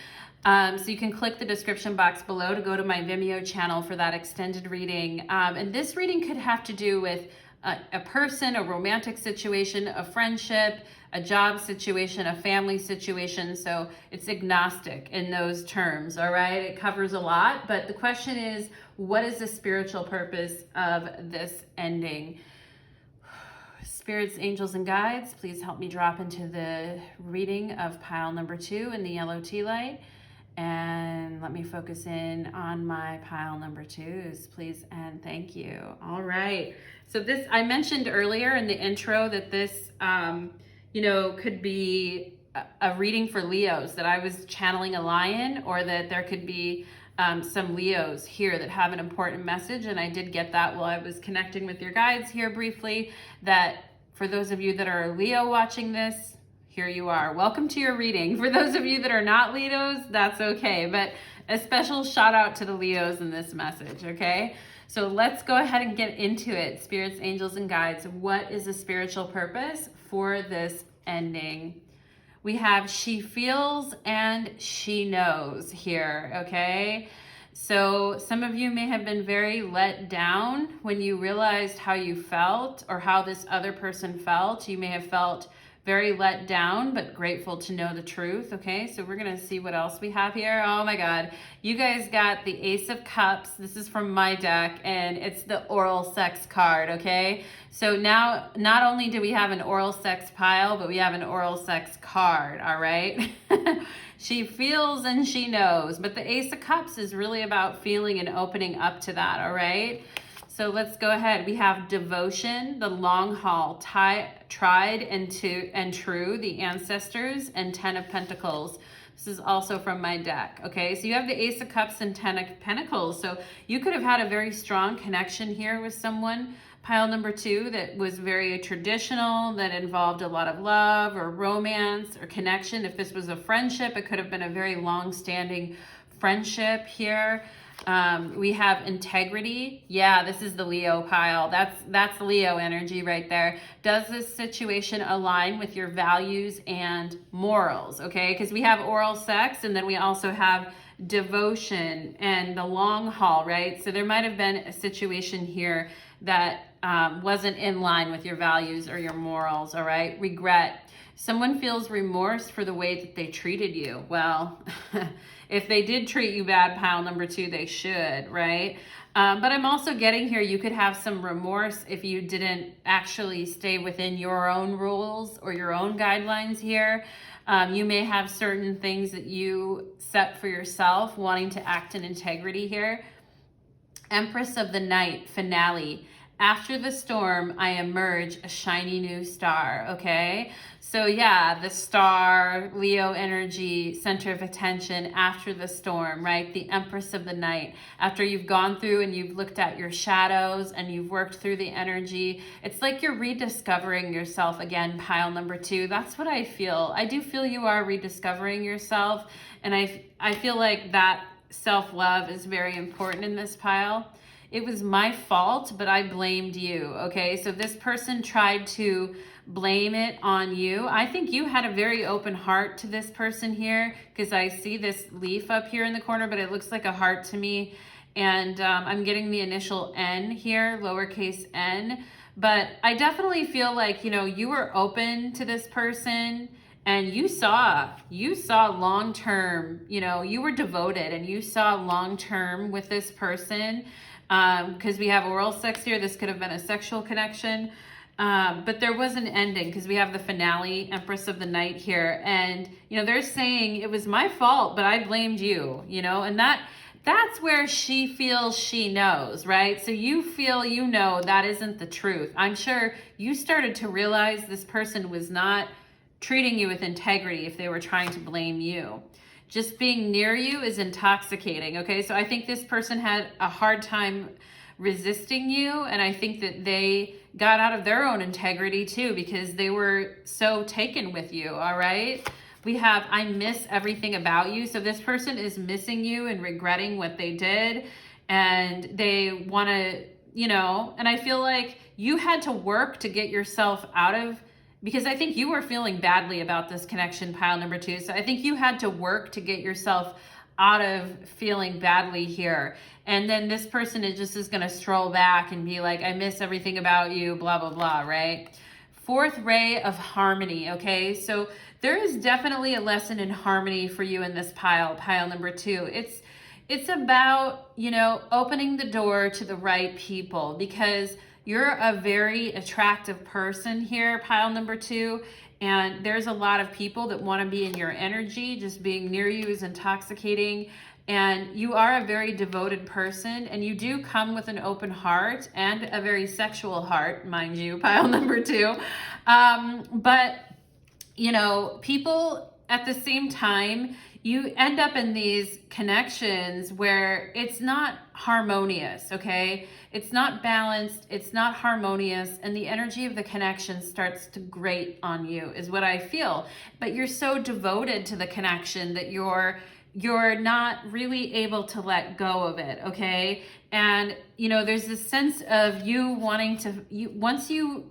So you can click the description box below to go to my Vimeo channel for that extended reading. And this reading could have to do with a person, a romantic situation, a friendship, a job situation, a family situation. So it's agnostic in those terms, all right? It covers a lot, but the question is, what is the spiritual purpose of this ending? Spirits, angels, and guides, please help me drop into the reading of pile number two in the yellow tea light. And let me focus in on my pile number twos, please and thank you. All right. So this, I mentioned earlier in the intro that this, could be a reading for Leos, that I was channeling a lion, or that there could be some Leos here that have an important message. And I did get that while I was connecting with your guides here briefly, that for those of you that are a Leo watching this, here you are. Welcome to your reading. For those of you that are not Leos, that's okay. But a special shout out to the Leos in this message, okay? So let's go ahead and get into it. Spirits, angels, and guides. What is the spiritual purpose for this ending? We have she feels and she knows here, okay? So some of you may have been very let down when you realized how you felt or how this other person felt. You may have felt very let down, but grateful to know the truth, okay? So we're gonna see what else we have here. Oh my God, you guys got the Ace of Cups. This is from my deck, and it's the oral sex card, okay? So now, not only do we have an oral sex pile, but we have an oral sex card, all right? She feels and she knows, but the Ace of Cups is really about feeling and opening up to that, all right? So let's go ahead. We have devotion, the long haul, tried and true, the ancestors, and 10 of Pentacles. This is also from my deck, okay? So you have the Ace of Cups and 10 of Pentacles. So you could have had a very strong connection here with someone. Pile number 2 that was very traditional, that involved a lot of love or romance or connection. If this was a friendship, it could have been a very long-standing friendship here. We have integrity. Yeah, this is the Leo pile. That's Leo energy right there. Does this situation align with your values and morals? Okay, because we have oral sex, and then we also have devotion and the long haul, right? So there might have been a situation here that wasn't in line with your values or your morals, all right? Regret. Someone feels remorse for the way that they treated you. Well, if they did treat you bad, pile number 2, they should, right? But I'm also getting here, you could have some remorse if you didn't actually stay within your own rules or your own guidelines here. You may have certain things that you set for yourself, wanting to act in integrity here. Empress of the Night, finale. After the storm, I emerge a shiny new star, okay? So yeah, the star, Leo energy, center of attention after the storm, right? The Empress of the Night. After you've gone through and you've looked at your shadows and you've worked through the energy, it's like you're rediscovering yourself again, pile number 2. That's what I feel. I do feel you are rediscovering yourself, and I feel like that self-love is very important in this pile. It was my fault, but I blamed you, okay? So this person tried to blame it on you. I think you had a very open heart to this person here, because I see this leaf up here in the corner, but it looks like a heart to me. And I'm getting the initial N here, lowercase n. But I definitely feel like, you know, you were open to this person, and you saw long-term, you know, you were devoted and you saw long-term with this person. Because we have oral sex here. This could have been a sexual connection. But there was an ending, because we have the finale, Empress of the Night here. And, you know, they're saying it was my fault, but I blamed you, you know, and that's where she feels she knows, right? So you feel, you know, that isn't the truth. I'm sure you started to realize this person was not treating you with integrity if they were trying to blame you. Just being near you is intoxicating, okay? So I think this person had a hard time resisting you, and I think that they got out of their own integrity too, because they were so taken with you, all right? We have, I miss everything about you. So this person is missing you and regretting what they did, and they want to, you know, and I feel like you had to work to get yourself out of, because I think you were feeling badly about this connection, pile number 2. So I think you had to work to get yourself out of feeling badly here. And then this person is going to stroll back and be like, I miss everything about you, blah, blah, blah, right? Fourth ray of harmony, okay? So there is definitely a lesson in harmony for you in this pile number 2. It's about, you know, opening the door to the right people, because you're a very attractive person here, pile number 2, and there's a lot of people that want to be in your energy. Just being near you is intoxicating, and you are a very devoted person, and you do come with an open heart and a very sexual heart, mind you, pile number 2. But, you know, people at the same time, you end up in these connections where it's not harmonious, okay? It's not balanced, it's not harmonious, and the energy of the connection starts to grate on you, is what I feel. But you're so devoted to the connection that you're not really able to let go of it, okay? And, you know, there's this sense of you wanting to, once you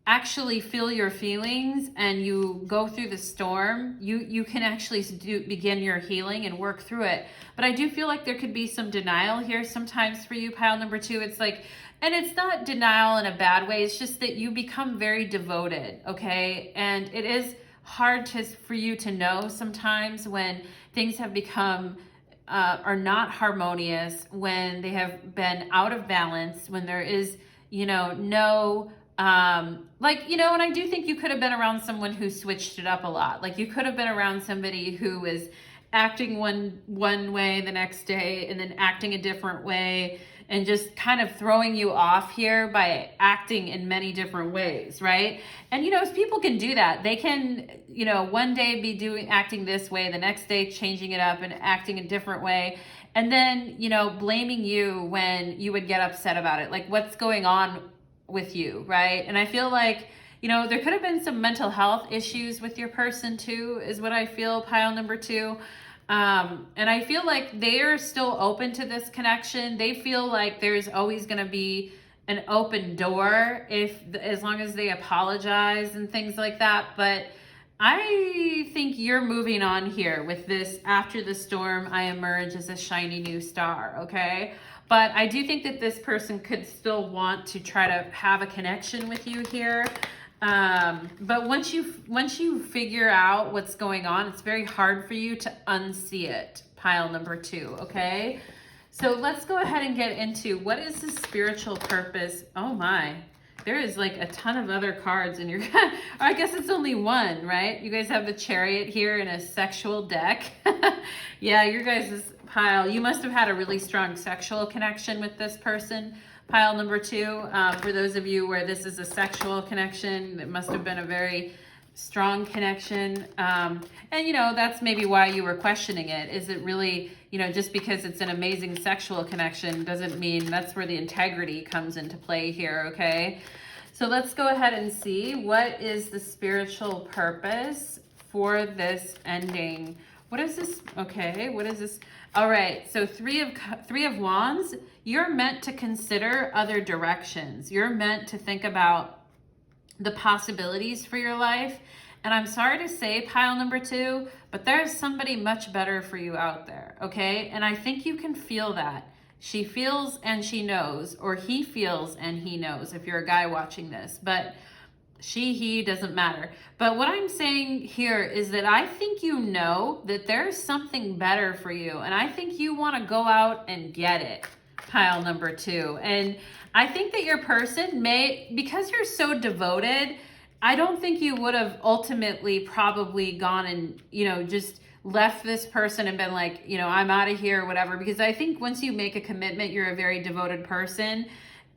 actually feel your feelings and you go through the storm, you can actually begin your healing and work through it. But I do feel like there could be some denial here sometimes for you, pile number 2. It's like, and it's not denial in a bad way, it's just that you become very devoted, okay? And it is hard for you to know sometimes when things have become are not harmonious, when they have been out of balance, when there is, you know, no like, you know, and I do think you could have been around someone who switched it up a lot. Like, you could have been around somebody who was acting one way the next day and then acting a different way, and just kind of throwing you off here by acting in many different ways, right? And, you know, people can do that. They can, you know, one day be acting this way, the next day changing it up and acting a different way, and then, you know, blaming you when you would get upset about it. Like, what's going on with you, right? And I feel like, you know, there could have been some mental health issues with your person too, is what I feel, pile number 2. And I feel like they are still open to this connection. They feel like there's always going to be an open door as long as they apologize and things like that. But I think you're moving on here with this. After the storm, I emerge as a shiny new star, okay? But I do think that this person could still want to try to have a connection with you here. But once you figure out what's going on, it's very hard for you to unsee it, pile number 2, okay? So let's go ahead and get into what is the spiritual purpose. Oh my, there is like a ton of other cards in your, I guess it's only one, right? You guys have the Chariot here in a sexual deck. Yeah, your guys' pile, you must have had a really strong sexual connection with this person, pile number 2. For those of you where this is a sexual connection, it must have been a very strong connection. And, you know, that's maybe why you were questioning it. Is it really, you know, just because it's an amazing sexual connection doesn't mean that's where the integrity comes into play here, okay? So let's go ahead and see what is the spiritual purpose for this ending. What is this? Okay, what is this? All right, so three of Wands, you're meant to consider other directions. You're meant to think about the possibilities for your life. And I'm sorry to say, pile number 2, but there's somebody much better for you out there, okay? And I think you can feel that. She feels and she knows, or he feels and he knows if you're a guy watching this. But he, doesn't matter. But what I'm saying here is that I think you know that there's something better for you. And I think you want to go out and get it, pile number 2. And I think that your person may, because you're so devoted, I don't think you would have ultimately probably gone and, you know, just left this person and been like, you know, I'm out of here or whatever. Because I think once you make a commitment, you're a very devoted person.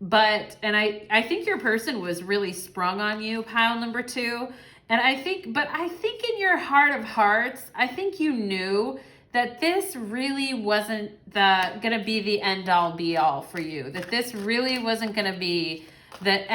But, and I think your person was really sprung on you, pile number 2. And I think in your heart of hearts, I think you knew that this really wasn't going to be the end all be all for you. That this really wasn't going to be that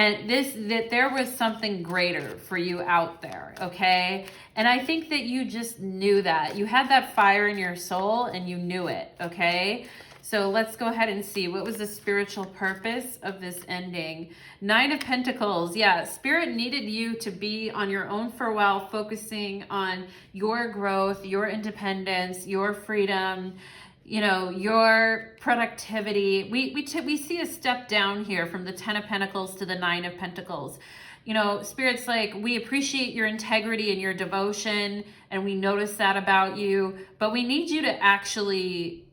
there was something greater for you out there, okay? And I think that you just knew that. You had that fire in your soul and you knew it, okay? So let's go ahead and see what was the spiritual purpose of this ending. 9 of Pentacles. Yeah, Spirit needed you to be on your own for a while, focusing on your growth, your independence, your freedom, you know, your productivity. We see a step down here from the 10 of Pentacles to the 9 of Pentacles. You know, Spirit's like, we appreciate your integrity and your devotion, and we notice that about you, but we need you to actually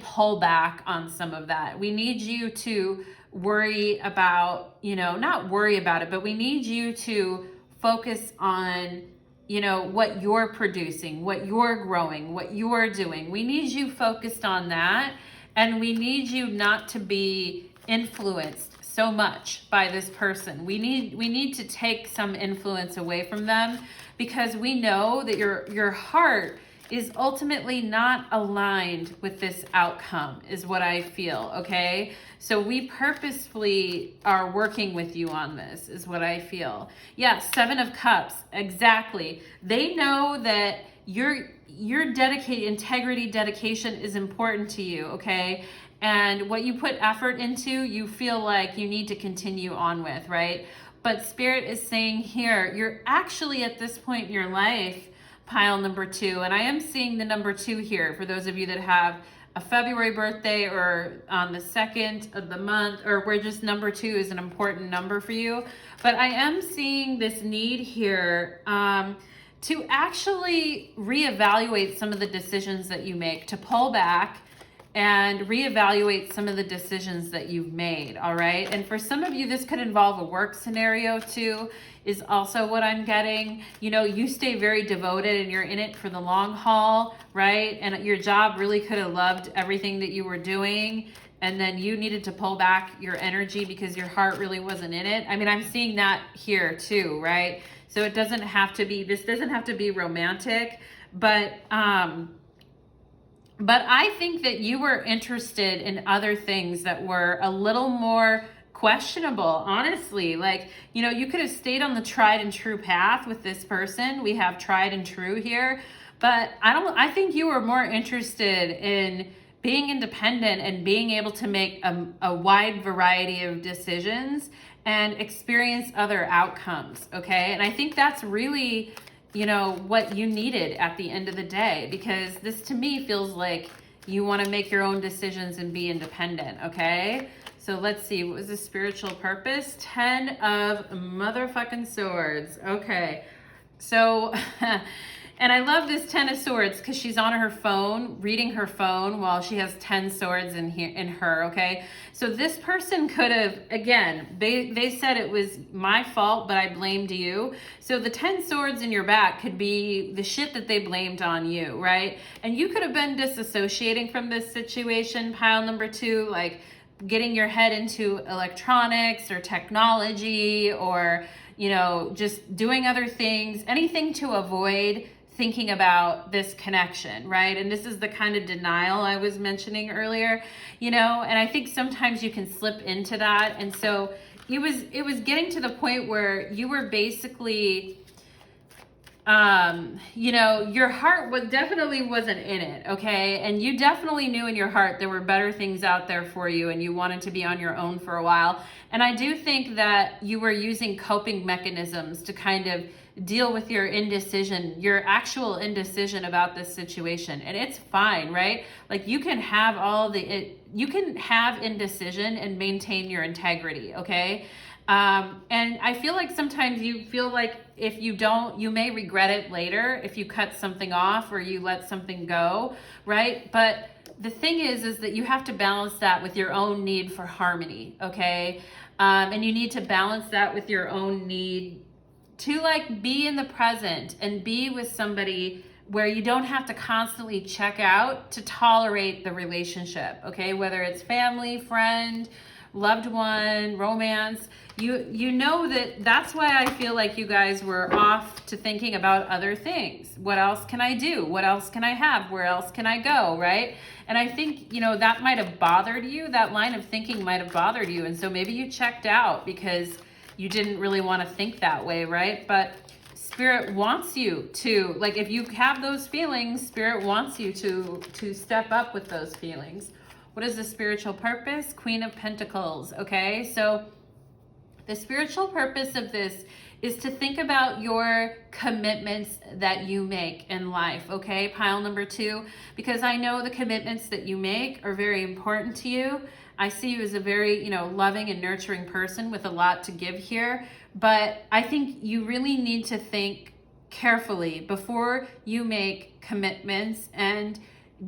pull back on some of that. We need you to worry about, you know, not worry about it, but we need you to focus on, you know, what you're producing, what you're growing, what you're doing. We need you focused on that. And we need you not to be influenced so much by this person. We need to take some influence away from them, because we know that your heart is ultimately not aligned with this outcome, is what I feel, okay? So we purposefully are working with you on this, is what I feel. Yeah, Seven of Cups, exactly. They know that your integrity, dedication is important to you, okay? And what you put effort into, you feel like you need to continue on with, right? But Spirit is saying here, you're actually at this point in your life, pile number 2, and I am seeing the number 2 here for those of you that have a February birthday or on the 2nd of the month, or where just number 2 is an important number for you. But I am seeing this need here to actually reevaluate some of the decisions that you make, to pull back and reevaluate some of the decisions that you've made, all right? And for some of you, this could involve a work scenario too, is also what I'm getting. You know, you stay very devoted and you're in it for the long haul, right? And your job really could have loved everything that you were doing, and then you needed to pull back your energy because your heart really wasn't in it. I mean, I'm seeing that here too, right? So it doesn't have to be, this doesn't have to be romantic, but I think that you were interested in other things that were a little more questionable, honestly. Like, you know, you could have stayed on the tried and true path with this person. We have tried and true here, but I think you were more interested in being independent and being able to make a wide variety of decisions and experience other outcomes, okay? And I think that's really, you know, what you needed at the end of the day, because this to me feels like you want to make your own decisions and be independent, okay? So let's see, what was the spiritual purpose? 10 of motherfucking swords. Okay, so, and I love this 10 of swords because she's on her phone, reading her phone while she has 10 swords in her, okay? So this person could have, again, they said it was my fault, but I blamed you. So the 10 swords in your back could be the shit that they blamed on you, right? And you could have been disassociating from this situation, pile number 2, like getting your head into electronics or technology, or, you know, just doing other things, anything to avoid thinking about this connection, right? And this is the kind of denial I was mentioning earlier, you know, and I think sometimes you can slip into that. And so it was getting to the point where you were basically, you know, your heart definitely wasn't in it, okay? And you definitely knew in your heart there were better things out there for you, and you wanted to be on your own for a while. And I do think that you were using coping mechanisms to kind of deal with your indecision, your actual indecision about this situation. And it's fine, right? Like, you can have you can have indecision and maintain your integrity, okay? And I feel like sometimes you feel like if you don't, you may regret it later if you cut something off or you let something go, right? But the thing is that you have to balance that with your own need for harmony, okay? And you need to balance that with your own need to, like, be in the present and be with somebody where you don't have to constantly check out to tolerate the relationship, okay? Whether it's family, friend, loved one, romance, you know that's why I feel like you guys were off to thinking about other things. What else can I do? What else can I have? Where else can I go, right? And I think, you know, that might have bothered you. That line of thinking might have bothered you. And so maybe you checked out because you didn't really want to think that way, right? But Spirit wants you to, like, if you have those feelings, Spirit wants you to step up with those feelings. What is the spiritual purpose? Queen of Pentacles, okay? So the spiritual purpose of this is to think about your commitments that you make in life, okay? Pile number 2, because I know the commitments that you make are very important to you. I see you as a very, you know, loving and nurturing person with a lot to give here, but I think you really need to think carefully before you make commitments, and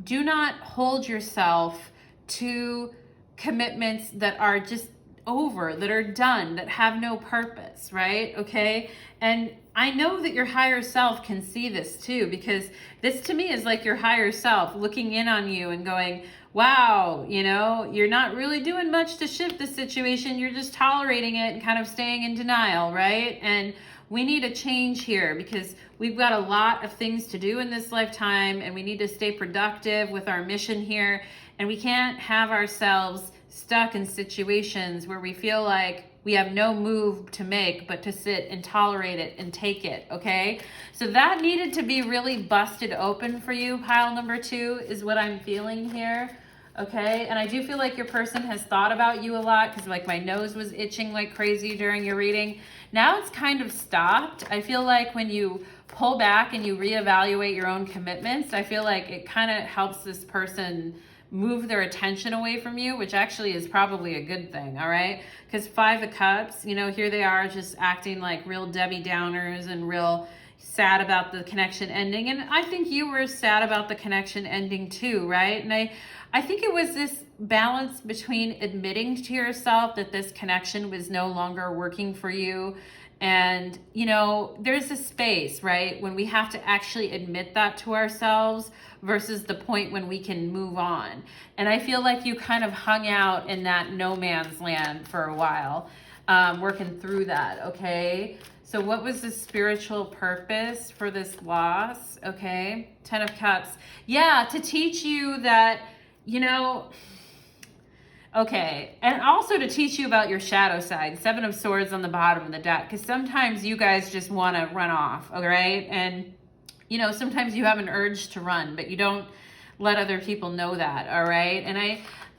do not hold yourself to commitments that are just over, that are done, that have no purpose, right? Okay. And I know that your higher self can see this too, because this to me is like your higher self looking in on you and going, wow, you know, you're not really doing much to shift the situation. You're just tolerating it and kind of staying in denial, right? And we need a change here because we've got a lot of things to do in this lifetime and we need to stay productive with our mission here. And we can't have ourselves stuck in situations where we feel like we have no move to make but to sit and tolerate it and take it, okay? So that needed to be really busted open for you, pile number 2, is what I'm feeling here, okay? And I do feel like your person has thought about you a lot because like my nose was itching like crazy during your reading. Now it's kind of stopped. I feel like when you pull back and you reevaluate your own commitments, I feel like it kind of helps this person move their attention away from you, which actually is probably a good thing, all right? Because 5 of Cups, you know, here they are just acting like real Debbie Downers and real sad about the connection ending. And I think you were sad about the connection ending too, right? And I think it was this balance between admitting to yourself that this connection was no longer working for you. And, you know, there's a space, right, when we have to actually admit that to ourselves versus the point when we can move on. And I feel like you kind of hung out in that no man's land for a while, working through that, okay? So what was the spiritual purpose for this loss, okay? 10 of Cups. Yeah, to teach you that, you know... Okay, and also to teach you about your shadow side, 7 of Swords on the bottom of the deck, because sometimes you guys just want to run off, all right? And, you know, sometimes you have an urge to run, but you don't let other people know that, all right? And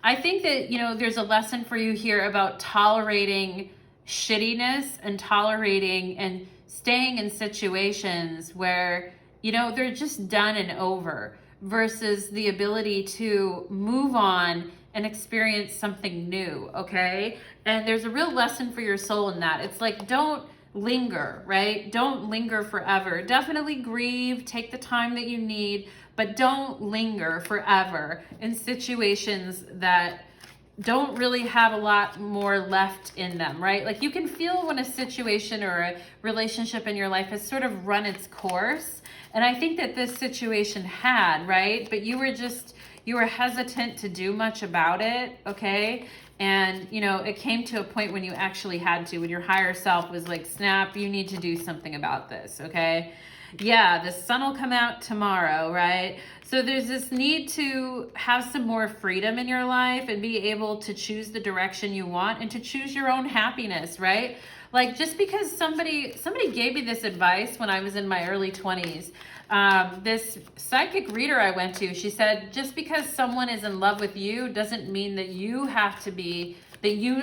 I think that, you know, there's a lesson for you here about tolerating shittiness and tolerating and staying in situations where, you know, they're just done and over versus the ability to move on and experience something new, okay? And there's a real lesson for your soul in that. It's like, don't linger, right? Don't linger forever. Definitely grieve, take the time that you need, but don't linger forever in situations that don't really have a lot more left in them, right? Like you can feel when a situation or a relationship in your life has sort of run its course. And I think that this situation had, right? But you were hesitant to do much about it, okay? And, you know, it came to a point when you actually had to, when your higher self was like, snap, you need to do something about this, okay? Yeah, the sun will come out tomorrow, right? So there's this need to have some more freedom in your life and be able to choose the direction you want and to choose your own happiness, right? Like just because somebody gave me this advice when I was in my early 20s, this psychic reader I went to, she said, just because someone is in love with you doesn't mean that you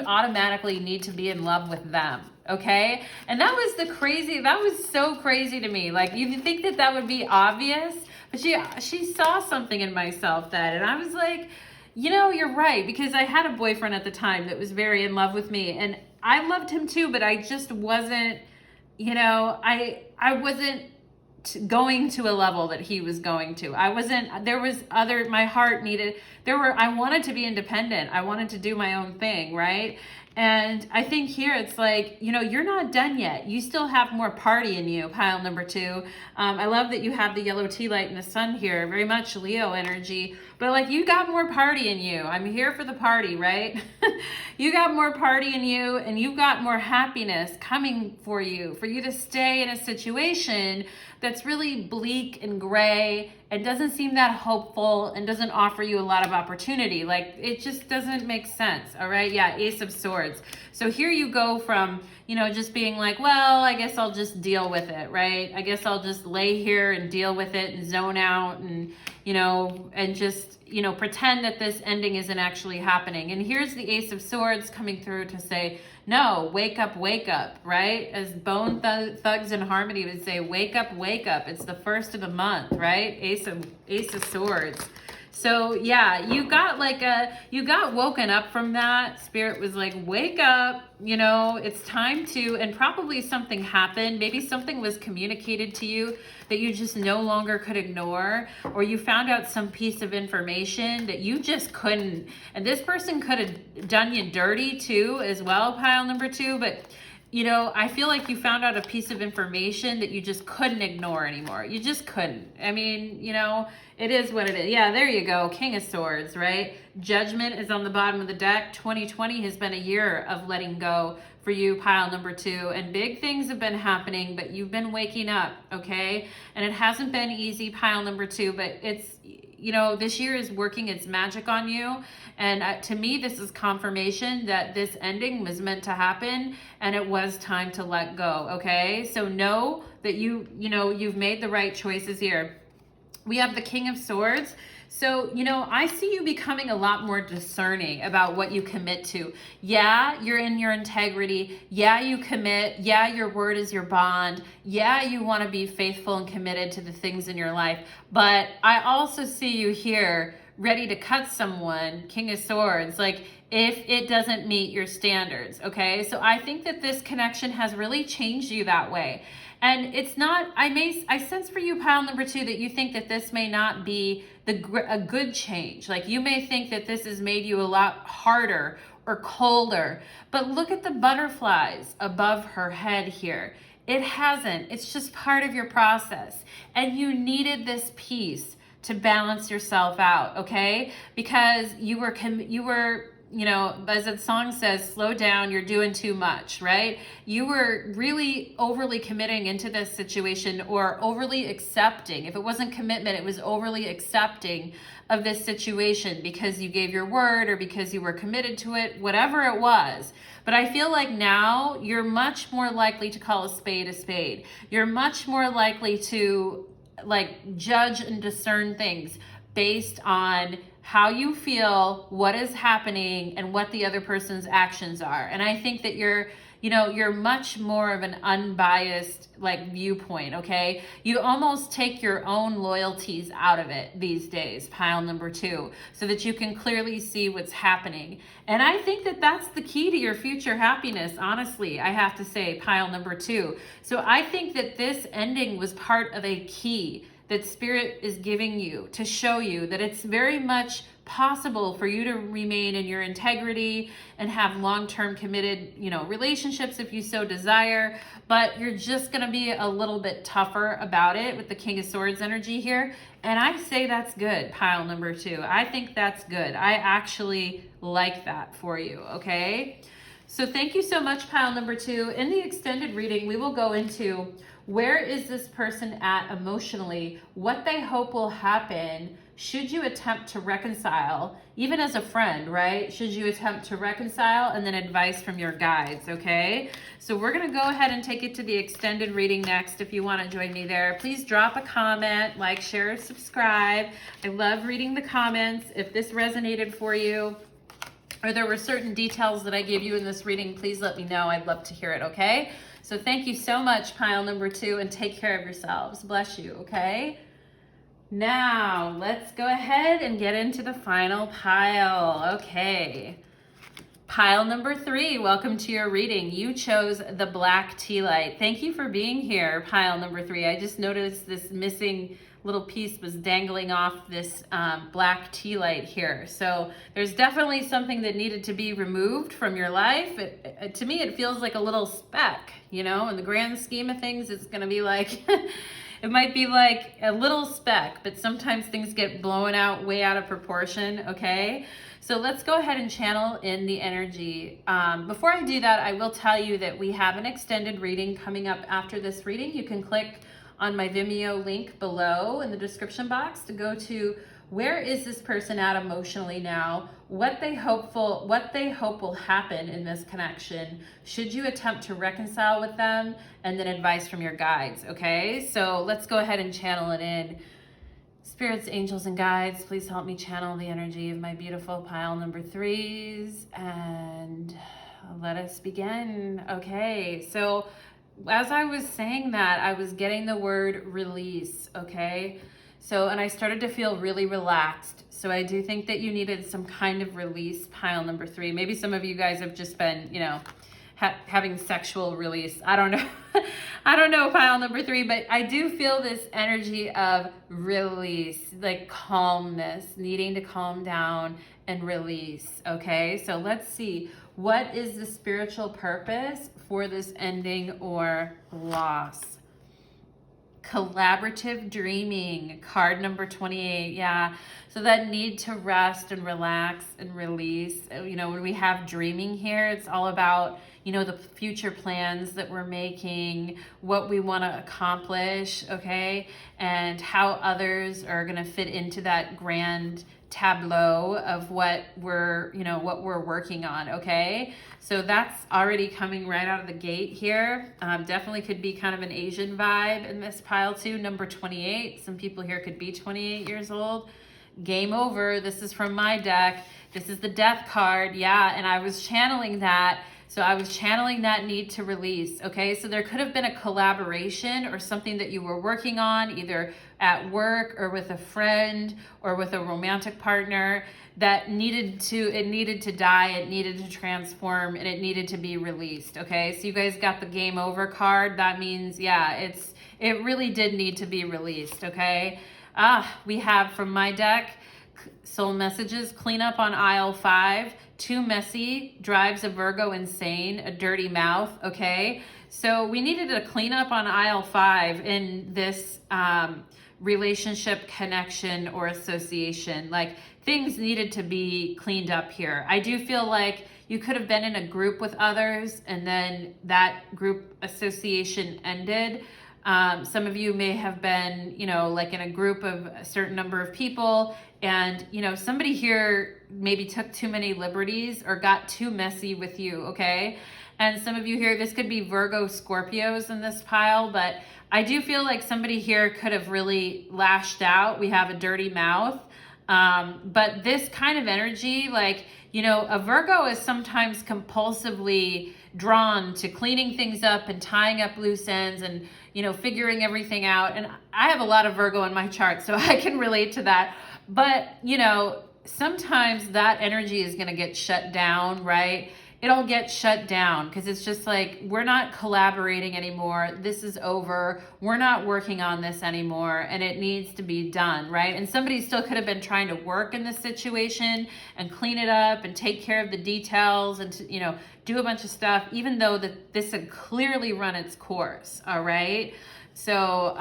automatically need to be in love with them. Okay. And that was so crazy to me. Like you think that would be obvious, but she saw something in myself and I was like, you know, you're right. Because I had a boyfriend at the time that was very in love with me and I loved him too, but I just wasn't, you know, I wasn't going to a level that he was going to. I wanted to be independent. I wanted to do my own thing, right? And I think here it's like, you know, you're not done yet. You still have more party in you, pile number 2. I love that you have the yellow tea light in the sun here, very much Leo energy, but like you got more party in you. I'm here for the party, right? You got more party in you and you've got more happiness coming for you to stay in a situation that's really bleak and gray and doesn't seem that hopeful and doesn't offer you a lot of opportunity. Like it just doesn't make sense. All right. Yeah. Ace of Swords. So here you go from, you know, just being like, well, I guess I'll just deal with it. Right. I guess I'll just lay here and deal with it and zone out and, you know, and just, you know, pretend that this ending isn't actually happening. And here's the Ace of Swords coming through to say, no, wake up, right? As Bone Thugs in Harmony would say, wake up. It's the first of the month, right? Ace of Swords. So yeah, you got woken up from that. Spirit was like, wake up, you know, it's time to, and probably something happened. Maybe something was communicated to you that you just no longer could ignore, or you found out some piece of information that you just couldn't, and this person could have done you dirty too, as well, pile number 2, but you know, I feel like you found out a piece of information that you just couldn't ignore anymore. You just couldn't. I mean, you know, It is what it is. Yeah, there you go. King of Swords, right? Judgment is on the bottom of the deck. 2020 has been a year of letting go for you, pile number 2. And big things have been happening, but you've been waking up, okay? And it hasn't been easy, pile number 2, but it's, you know, this year is working its magic on you. And to me, this is confirmation that this ending was meant to happen and it was time to let go, okay? So know that you've made the right choices here. We have the King of Swords. So, you know, I see you becoming a lot more discerning about what you commit to. Yeah, you're in your integrity. Yeah, you commit. Yeah, your word is your bond. Yeah, you want to be faithful and committed to the things in your life. But I also see you here ready to cut someone, King of Swords, like if it doesn't meet your standards, okay? So I think that this connection has really changed you that way. And it's not, I sense for you, pile number 2, that you think that this may not be a good change. Like you may think that this has made you a lot harder or colder, but look at the butterflies above her head here. It hasn't, it's just part of your process. And you needed this piece to balance yourself out, okay? Because you were, you know, as the song says, slow down, you're doing too much, right? You were really overly committing into this situation or overly accepting. If it wasn't commitment, it was overly accepting of this situation because you gave your word or because you were committed to it, whatever it was. But I feel like now you're much more likely to call a spade a spade. You're much more likely to like judge and discern things based on how you feel, what is happening, and what the other person's actions are. And I think that you're much more of an unbiased like viewpoint, okay? You almost take your own loyalties out of it these days, pile number 2, so that you can clearly see what's happening. And I think that that's the key to your future happiness, honestly, I have to say, pile number 2. So I think that this ending was part of a key that Spirit is giving you to show you that it's very much possible for you to remain in your integrity and have long-term committed, you know, relationships if you so desire, but you're just going to be a little bit tougher about it with the King of Swords energy here. And I say that's good, pile number 2. I think that's good. I actually like that for you, okay? So thank you so much, pile number 2. In the extended reading, we will go into where is this person at emotionally, what they hope will happen should you attempt to reconcile, even as a friend, right? Should you attempt to reconcile, and then advice from your guides, okay? So we're gonna go ahead and take it to the extended reading next. If you wanna join me there, please drop a comment, like, share, subscribe. I love reading the comments. If this resonated for you, or there were certain details that I gave you in this reading, please let me know. I'd love to hear it, okay? So thank you so much, pile number 2, and take care of yourselves. Bless you, okay? Now, let's go ahead and get into the final pile. Okay. Pile number 3, welcome to your reading. You chose the black tea light. Thank you for being here, pile number 3. I just noticed this missing little piece was dangling off this black tea light here. So there's definitely something that needed to be removed from your life. To me, it feels like a little speck, you know, in the grand scheme of things, it's going to be like, it might be like a little speck, but sometimes things get blown out way out of proportion, okay? So let's go ahead and channel in the energy. Before I do that, I will tell you that we have an extended reading coming up after this reading. You can click on my Vimeo link below in the description box to go to where is this person at emotionally now, what they hope will happen in this connection, should you attempt to reconcile with them, and then advice from your guides, okay? So let's go ahead and channel it in. Spirits, angels, and guides, please help me channel the energy of my beautiful pile number 3s, and let us begin. Okay, so as I was saying that, I was getting the word release, okay? So, and I started to feel really relaxed. So I do think that you needed some kind of release, pile number 3. Maybe some of you guys have just been, you know, having sexual release. I don't know. I don't know, pile number 3, but I do feel this energy of release, like calmness, needing to calm down and release, okay? So let's see. What is the spiritual purpose for this ending or loss? Collaborative dreaming, card number 28. Yeah, so that need to rest and relax and release. You know, when we have dreaming here, it's all about, you know, the future plans that we're making, what we want to accomplish, okay, and how others are going to fit into that grand tableau of what we're, you know, what we're working on, okay? So that's already coming right out of the gate here. Definitely could be kind of an Asian vibe in this pile too. Number 28. Some people here could be 28 years old. Game over. This is from my deck. This is the death card. Yeah, and I was channeling that. So I was channeling that need to release, okay? So there could have been a collaboration or something that you were working on, either at work or with a friend or with a romantic partner, that needed to die, it needed to transform, and it needed to be released, okay? So you guys got the game over card. That means, yeah, it really did need to be released, okay? We have from my deck, soul messages, clean up on aisle 5, too messy, drives a Virgo insane, a dirty mouth, okay? So we needed a clean up on aisle 5 in this relationship, connection, or association. Like, things needed to be cleaned up here. I do feel like you could have been in a group with others and then that group association ended. Some of you may have been, you know, like in a group of a certain number of people, and, you know, somebody here maybe took too many liberties or got too messy with you, okay? And some of you here, this could be Virgo Scorpios in this pile, but I do feel like somebody here could have really lashed out. We have a dirty mouth. But this kind of energy, like, you know, a Virgo is sometimes compulsively drawn to cleaning things up and tying up loose ends and, you know, figuring everything out. And I have a lot of Virgo in my chart, so I can relate to that. But, you know, sometimes that energy is going to get shut down, right? It'll get shut down because it's just like, we're not collaborating anymore. This is over. We're not working on this anymore, and it needs to be done, right? And somebody still could have been trying to work in this situation and clean it up and take care of the details and, you know, do a bunch of stuff, even though that this had clearly run its course, all right? So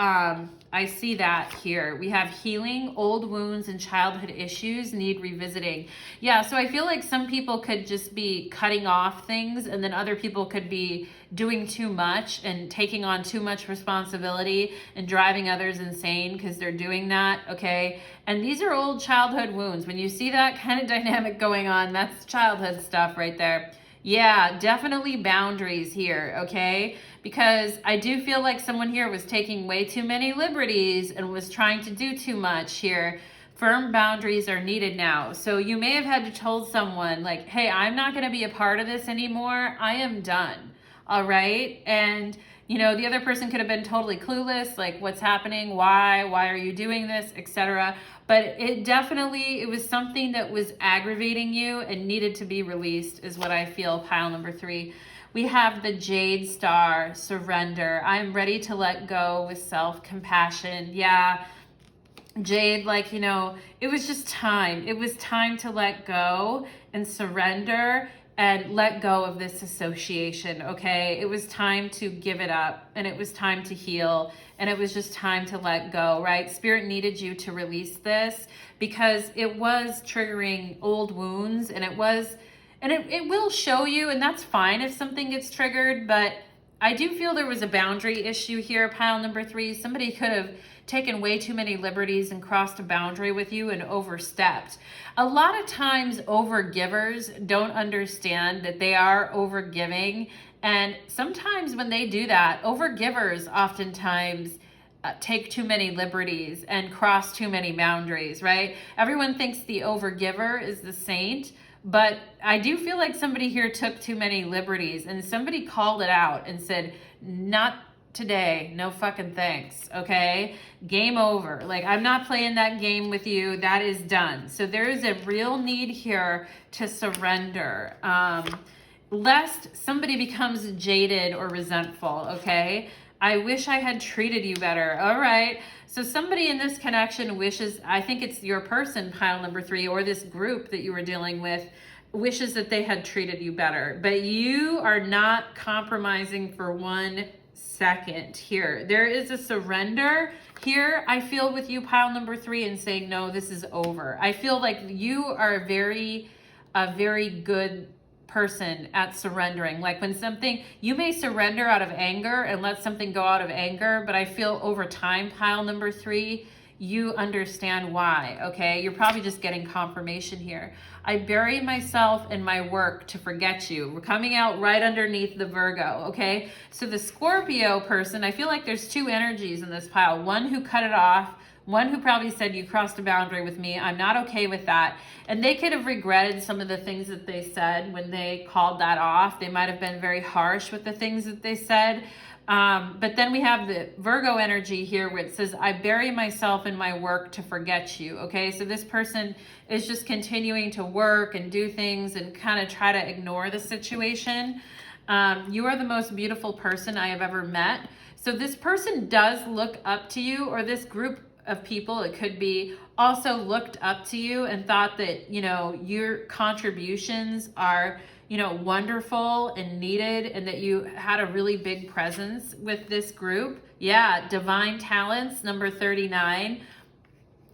I see that here. We have healing, old wounds, and childhood issues need revisiting. Yeah, so I feel like some people could just be cutting off things, and then other people could be doing too much and taking on too much responsibility and driving others insane because they're doing that, okay? And these are old childhood wounds. When you see that kind of dynamic going on, that's childhood stuff right there. Yeah, definitely boundaries here, okay? Because I do feel like someone here was taking way too many liberties and was trying to do too much here. Firm boundaries are needed now. So you may have had to tell someone like, hey, I'm not going to be a part of this anymore. I am done. All right. And, you know, the other person could have been totally clueless, like what's happening? Why are you doing this, etc. But it was something that was aggravating you and needed to be released is what I feel, pile number 3. We have the Jade Star, surrender. I'm ready to let go with self-compassion. Yeah, Jade, like, you know, it was just time. It was time to let go and surrender and let go of this association, okay? It was time to give it up, and it was time to heal, and it was just time to let go, right? Spirit needed you to release this because it was triggering old wounds, and it will show you, and that's fine if something gets triggered, but I do feel there was a boundary issue here, pile number 3. Somebody could have taken way too many liberties and crossed a boundary with you and overstepped. A lot of times overgivers don't understand that they are overgiving, and sometimes when they do that, overgivers oftentimes take too many liberties and cross too many boundaries, right? Everyone thinks the overgiver is the saint, but I do feel like somebody here took too many liberties, and somebody called it out and said, not today, no fucking thanks, okay? Game over. Like, I'm not playing that game with you. That is done. So there is a real need here to surrender, lest somebody becomes jaded or resentful, okay? I wish I had treated you better. All right. So somebody in this connection wishes, I think it's your person, pile number 3, or this group that you were dealing with, wishes that they had treated you better. But you are not compromising for 1 second here. There is a surrender here, I feel, with you, pile number 3, and saying, no, this is over. I feel like you are a very good person at surrendering. Like when something, you may surrender out of anger and let something go out of anger, but I feel over time, pile number 3, you understand why, okay? You're probably just getting confirmation here. I bury myself in my work to forget you. We're coming out right underneath the Virgo, okay? So the Scorpio person, I feel like there's 2 energies in this pile. One who cut it off, one who probably said, you crossed a boundary with me, I'm not okay with that. And they could have regretted some of the things that they said when they called that off. They might have been very harsh with the things that they said. But then we have the Virgo energy here where it says, I bury myself in my work to forget you. Okay, so this person is just continuing to work and do things and kind of try to ignore the situation. You are the most beautiful person I have ever met. So this person does look up to you, or this group of people, it could be, also looked up to you and thought that, you know, your contributions are, you know, wonderful and needed, and that you had a really big presence with this group. Yeah, divine talents, number 39.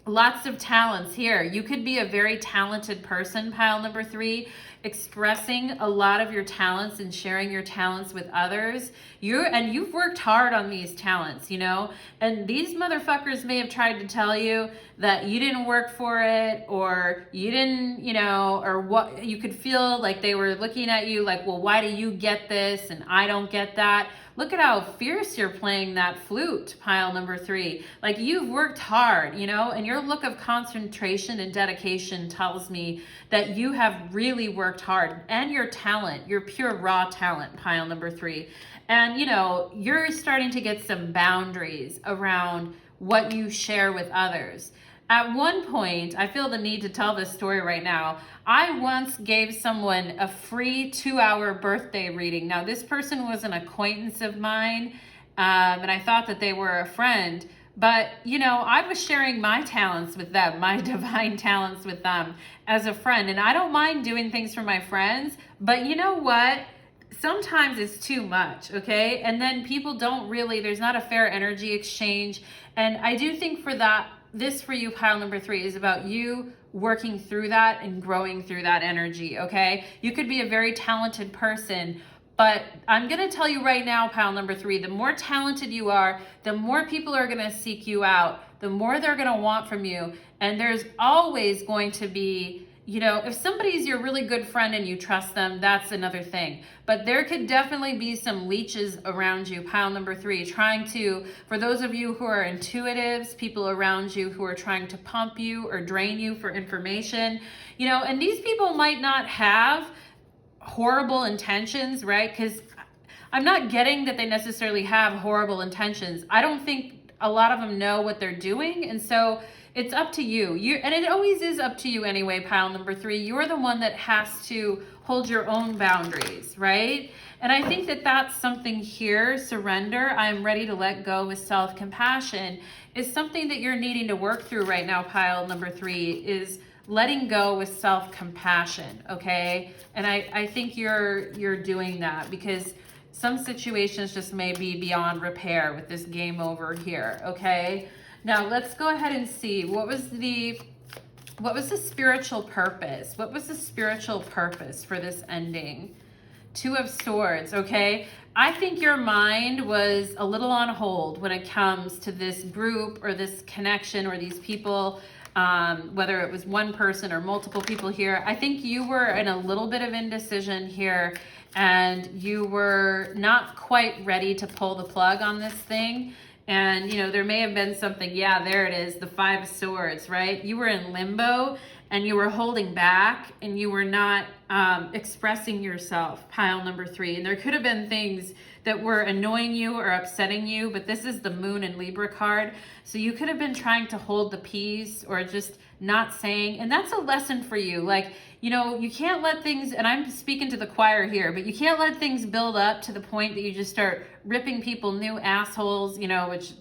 Lots of talents here. You could be a very talented person, pile number 3, expressing a lot of your talents and sharing your talents with others. You've worked hard on these talents, you know, and these motherfuckers may have tried to tell you that you didn't work for it, or you didn't, you know, or what, you could feel like they were looking at you like, well, why do you get this and I don't get that? Look at how fierce you're playing that flute, pile number 3. Like, you've worked hard, you know, and your look of concentration and dedication tells me that you have really worked hard, and your talent, your pure raw talent, pile number 3. And, you know, you're starting to get some boundaries around what you share with others. At one point, I feel the need to tell this story right now. I once gave someone a free 2-hour birthday reading. Now, this person was an acquaintance of mine, and I thought that they were a friend. But, you know, I was sharing my talents with them, my divine talents with them as a friend. And I don't mind doing things for my friends, but you know what? Sometimes it's too much, okay? And then people don't really, there's not a fair energy exchange. And I do think for that, this for you, pile number 3, is about you working through that and growing through that energy, okay? You could be a very talented person, but I'm going to tell you right now, pile number 3, the more talented you are, the more people are going to seek you out, the more they're going to want from you. And there's always going to be, you know, if somebody's your really good friend and you trust them, that's another thing. But there could definitely be some leeches around you, pile number 3, trying to, for those of you who are intuitives, people around you who are trying to pump you or drain you for information, you know, and these people might not have horrible intentions, right? Because I'm not getting that they necessarily have horrible intentions. I don't think a lot of them know what they're doing. And so it's up to you. And it always is up to you anyway, pile number 3. You're the one that has to hold your own boundaries, right? And I think that that's something here, surrender, I'm ready to let go with self-compassion, is something that you're needing to work through right now, pile number 3, is letting go with self-compassion, okay? And I think you're doing that, because some situations just may be beyond repair with this game over here, okay? Now let's go ahead and see, what was the spiritual purpose? What was the spiritual purpose for this ending? 2 of Swords, okay? I think your mind was a little on hold when it comes to this group or this connection or these people, whether it was one person or multiple people here. I think you were in a little bit of indecision here, and you were not quite ready to pull the plug on this thing. And, you know, there may have been something, yeah, there it is, the 5 of Swords, right? You were in limbo and you were holding back and you were not expressing yourself, pile number 3. And there could have been things that were annoying you or upsetting you, but this is the Moon and Libra card. So you could have been trying to hold the peace or just not saying, and that's a lesson for you. Like, you know, you can't let things, and I'm speaking to the choir here, but you can't let things build up to the point that you just start ripping people new assholes, you know, which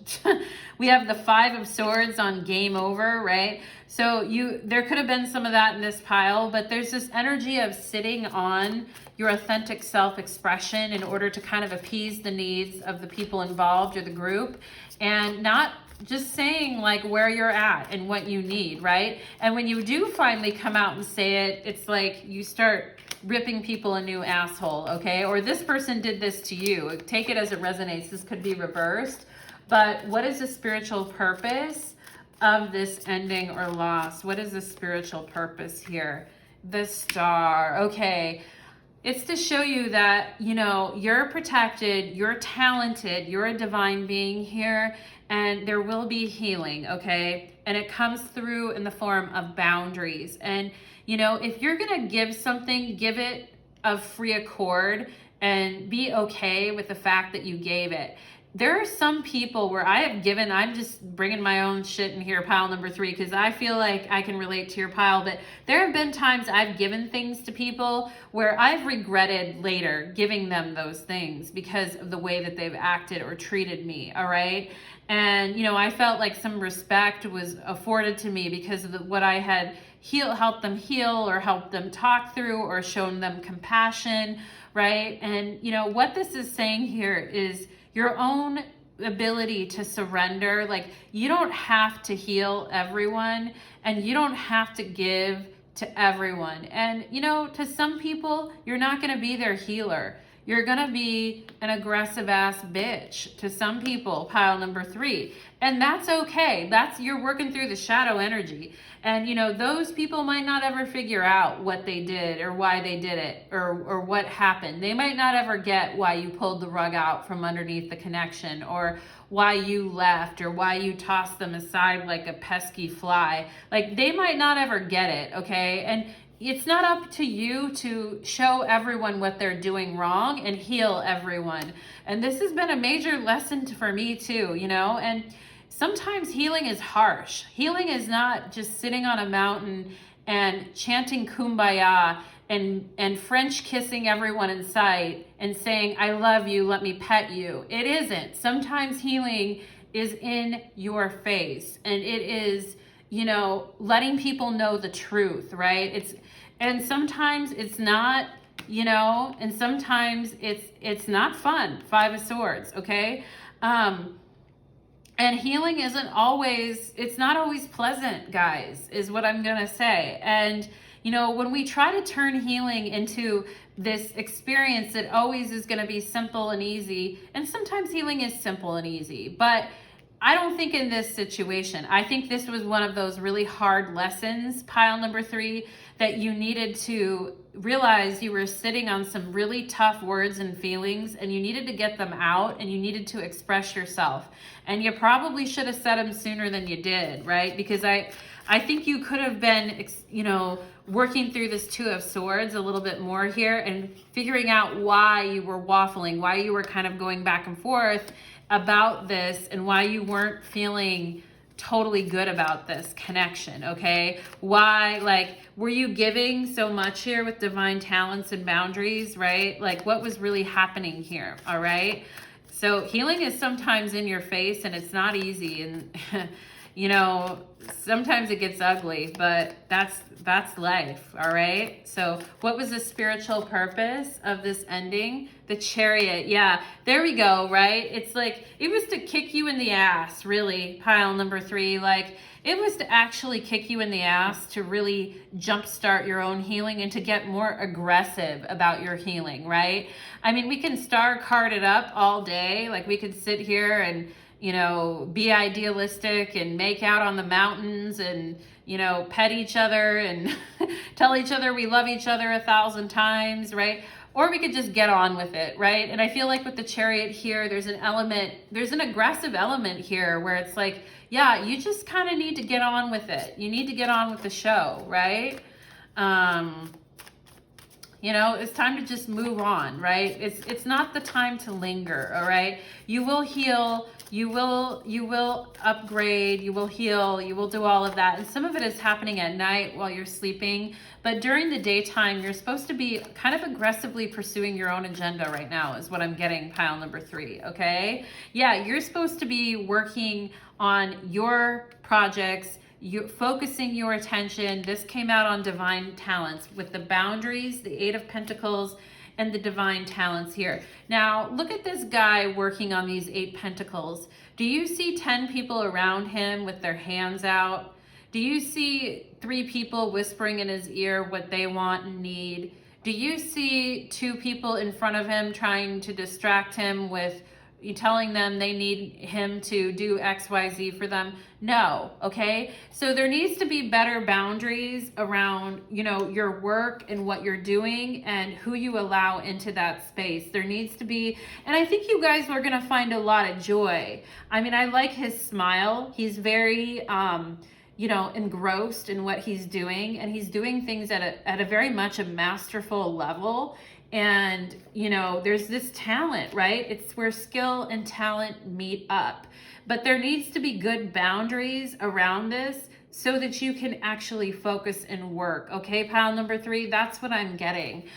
we have the 5 of Swords on game over, right? So there could have been some of that in this pile, but there's this energy of sitting on your authentic self-expression in order to kind of appease the needs of the people involved or the group, and not just saying like where you're at and what you need, right? And when you do finally come out and say it, it's like you start ripping people a new asshole, okay? Or this person did this to you. Take it as it resonates. This could be reversed. But what is the spiritual purpose of this ending or loss? What is the spiritual purpose here? The Star, okay. It's to show you that, you know, you're protected, you're talented, you're a divine being here, and there will be healing, okay? And it comes through in the form of boundaries. And, you know, if you're gonna give something, give it of free accord and be okay with the fact that you gave it. There are some people where I have given, I'm just bringing my own shit in here, pile number 3, because I feel like I can relate to your pile, but there have been times I've given things to people where I've regretted later giving them those things because of the way that they've acted or treated me, all right? And, you know, I felt like some respect was afforded to me because of what I had helped them heal or helped them talk through or shown them compassion, right? And, you know, what this is saying here is your own ability to surrender. Like, you don't have to heal everyone, and you don't have to give to everyone. And, you know, to some people, you're not going to be their healer. You're going to be an aggressive ass bitch to some people, pile number 3. And that's okay. You're working through the shadow energy. And, you know, those people might not ever figure out what they did or why they did it or what happened. They might not ever get why you pulled the rug out from underneath the connection, or why you left, or why you tossed them aside like a pesky fly. Like, they might not ever get it, okay? And it's not up to you to show everyone what they're doing wrong and heal everyone. And this has been a major lesson for me too, you know? And sometimes healing is harsh. Healing is not just sitting on a mountain and chanting kumbaya and French kissing everyone in sight and saying, I love you, let me pet you. It isn't. Sometimes healing is in your face, and it is, you know, letting people know the truth, right? And sometimes it's not, you know, and sometimes it's not fun. 5 of Swords, okay? And healing isn't always, it's not always pleasant, guys, is what I'm gonna say. And, you know, when we try to turn healing into this experience that always is gonna be simple and easy, and sometimes healing is simple and easy, but I don't think in this situation. I think this was one of those really hard lessons, pile number 3, that you needed to realize you were sitting on some really tough words and feelings, and you needed to get them out, and you needed to express yourself. And you probably should have said them sooner than you did, right? Because I think you could have been, you know, working through this 2 of Swords a little bit more here and figuring out why you were waffling, why you were kind of going back and forth about this, and why you weren't feeling totally good about this connection, okay? Why, like, were you giving so much here with divine talents and boundaries, right? Like, what was really happening here, all right? So healing is sometimes in your face, and it's not easy, and you know, sometimes it gets ugly, but that's life, all right? So what was the spiritual purpose of this ending? The Chariot, yeah, there we go, right? It's like, it was to kick you in the ass, really, pile number 3. Like, it was to actually kick you in the ass to really jumpstart your own healing and to get more aggressive about your healing, right? I mean, we can star card it up all day. Like, we could sit here and, you know, be idealistic and make out on the mountains and, you know, pet each other and tell each other we love each other 1,000 times, right? Or we could just get on with it, right? And I feel like with the Chariot here, there's an aggressive element here where it's like, yeah, you just kind of need to get on with it. You need to get on with the show, right? You know, it's time to just move on, right? It's not the time to linger, all right? You will heal, you will upgrade, you will heal, you will do all of that. And some of it is happening at night while you're sleeping, but during the daytime, you're supposed to be kind of aggressively pursuing your own agenda right now, is what I'm getting, pile number 3, okay? Yeah, you're supposed to be working on your projects, you're focusing your attention. This came out on divine talents with the boundaries, the 8 of Pentacles, and the divine talents here. Now, look at this guy working on these 8 Pentacles. Do you see 10 people around him with their hands out? Do you see 3 people whispering in his ear what they want and need? Do you see 2 people in front of him trying to distract him with telling them they need him to do XYZ for them? No, okay? So there needs to be better boundaries around, you know, your work and what you're doing and who you allow into that space. There needs to be, and I think you guys are gonna find a lot of joy. I mean, I like his smile. He's very, you know, engrossed in what he's doing, and he's doing things at a very much a masterful level. And, you know, there's this talent, right? It's where skill and talent meet up. But there needs to be good boundaries around this so that you can actually focus and work. Okay, pile number 3, that's what I'm getting.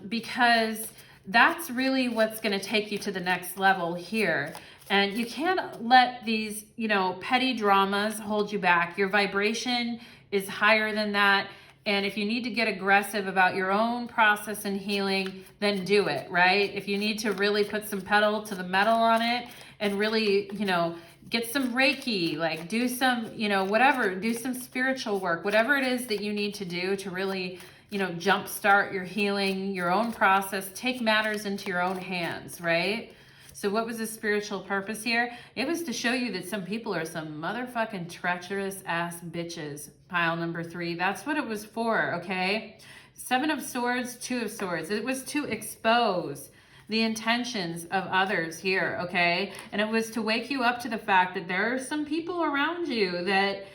Because that's really what's going to take you to the next level here. And you can't let these, you know, petty dramas hold you back. Your vibration is higher than that. And if you need to get aggressive about your own process and healing, then do it, right? If you need to really put some pedal to the metal on it and really, you know, get some Reiki, like do some, you know, whatever, do some spiritual work, whatever it is that you need to do to really, you know, jumpstart your healing, your own process, take matters into your own hands, right? So what was the spiritual purpose here? It was to show you that some people are some motherfucking treacherous ass bitches, pile number 3. That's what it was for, okay? 7 of Swords, 2 of Swords. It was to expose the intentions of others here, okay? And it was to wake you up to the fact that there are some people around you that,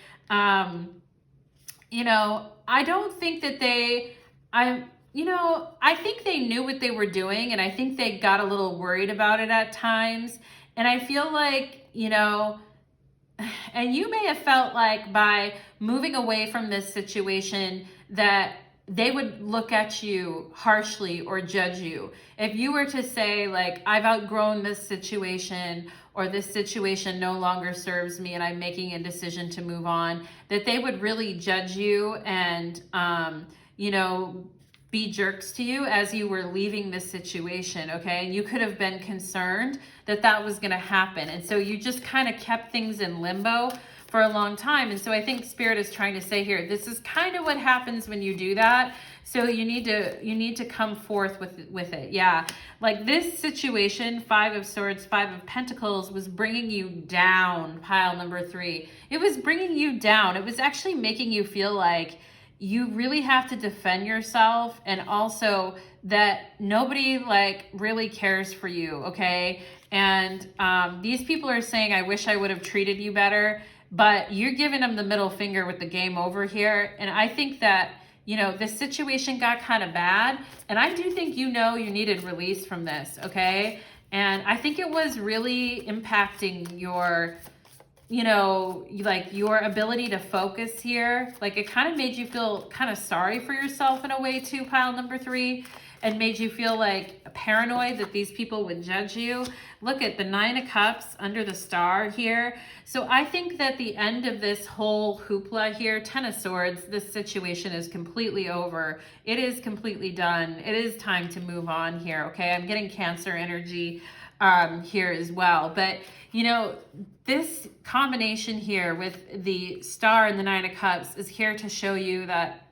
you know, I don't think that you know, I think they knew what they were doing, and I think they got a little worried about it at times. And I feel like, you know, and you may have felt like by moving away from this situation that they would look at you harshly or judge you. If you were to say, like, I've outgrown this situation, or this situation no longer serves me and I'm making a decision to move on, that they would really judge you and, you know, be jerks to you as you were leaving this situation, okay? And you could have been concerned that that was gonna happen. And so you just kind of kept things in limbo for a long time. And so I think Spirit is trying to say here, this is kind of what happens when you do that. So you need to come forth with it. Yeah, like this situation, 5 of Swords, 5 of Pentacles, was bringing you down, pile number 3. It was bringing you down. It was actually making you feel like you really have to defend yourself, and also that nobody like really cares for you, okay? And these people are saying, I wish I would have treated you better, but you're giving them the middle finger with the game over here. And I think that, you know, this situation got kind of bad, and I do think, you know, you needed release from this, okay? And I think it was really impacting your, you know, like your ability to focus here. Like it kind of made you feel kind of sorry for yourself in a way too, pile number 3, and made you feel like paranoid that these people would judge you. Look at the 9 of Cups under the star here. So I think that the end of this whole hoopla here, 10 of Swords, this situation is completely over. It is completely done. It is time to move on here, okay? I'm getting Cancer energy here as well. But, you know, this combination here with the star and the 9 of Cups is here to show you that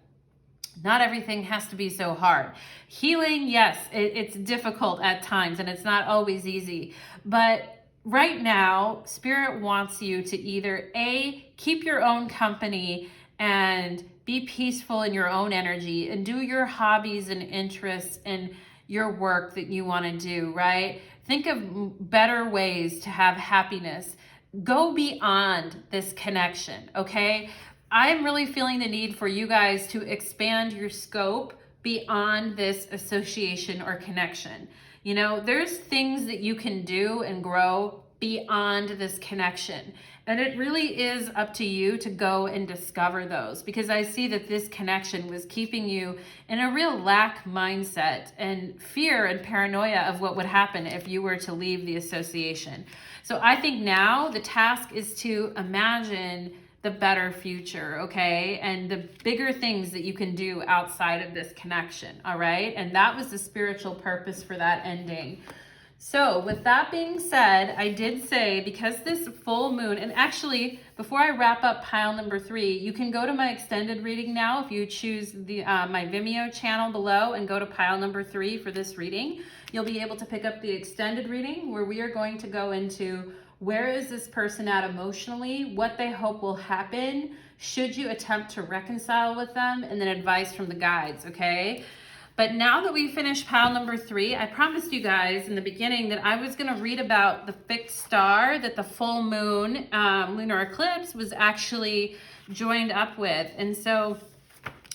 not everything has to be so hard. Healing, yes, it's difficult at times and it's not always easy. But right now, Spirit wants you to either A, keep your own company and be peaceful in your own energy and do your hobbies and interests and your work that you want to do, right? Think of better ways to have happiness. Go beyond this connection, okay? I'm really feeling the need for you guys to expand your scope beyond this association or connection. You know, there's things that you can do and grow beyond this connection. And it really is up to you to go and discover those, because I see that this connection was keeping you in a real lack mindset and fear and paranoia of what would happen if you were to leave the association. So I think now the task is to imagine the better future, okay? And the bigger things that you can do outside of this connection, all right? And that was the spiritual purpose for that ending. So with that being said, I did say, because this full moon, and actually before I wrap up pile number 3, you can go to my extended reading now if you choose the my Vimeo channel below and go to pile number 3 for this reading. You'll be able to pick up the extended reading where we are going to go into where is this person at emotionally, what they hope will happen, should you attempt to reconcile with them, and then advice from the guides, okay? But now that we finished pile number 3, I promised you guys in the beginning that I was going to read about the fixed star that the full moon lunar eclipse was actually joined up with. And so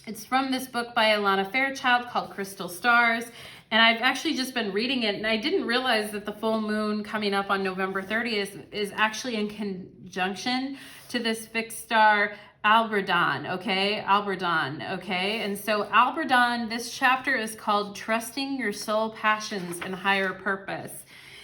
it's from this book by Alana Fairchild called Crystal Stars. And I've actually just been reading it, and I didn't realize that the full moon coming up on November 30th is actually in conjunction to this fixed star Aldebaran, okay? Aldebaran, okay? And so Aldebaran, this chapter is called Trusting Your Soul Passions and Higher Purpose.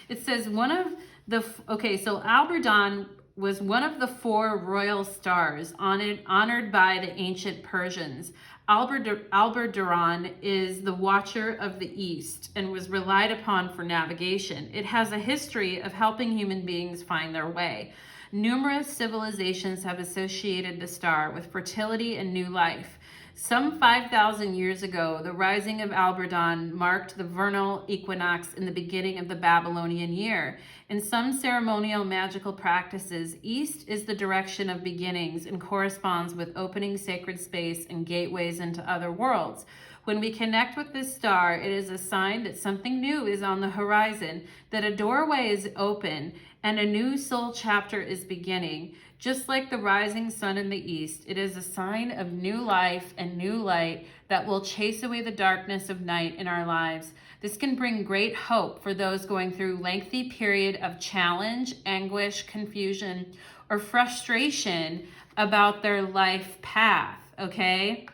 It says so Aldebaran was one of the 4 royal stars honored by the ancient Persians. Aldebaran is the watcher of the East and was relied upon for navigation. It has a history of helping human beings find their way. Numerous civilizations have associated the star with fertility and new life. Some 5,000 years ago, the rising of Aldebaran marked the vernal equinox in the beginning of the Babylonian year. In some ceremonial magical practices, east is the direction of beginnings and corresponds with opening sacred space and gateways into other worlds. When we connect with this star, it is a sign that something new is on the horizon, that a doorway is open, and a new soul chapter is beginning. Just like the rising sun in the east, it is a sign of new life and new light that will chase away the darkness of night in our lives. This can bring great hope for those going through lengthy period of challenge, anguish, confusion, or frustration about their life path, okay?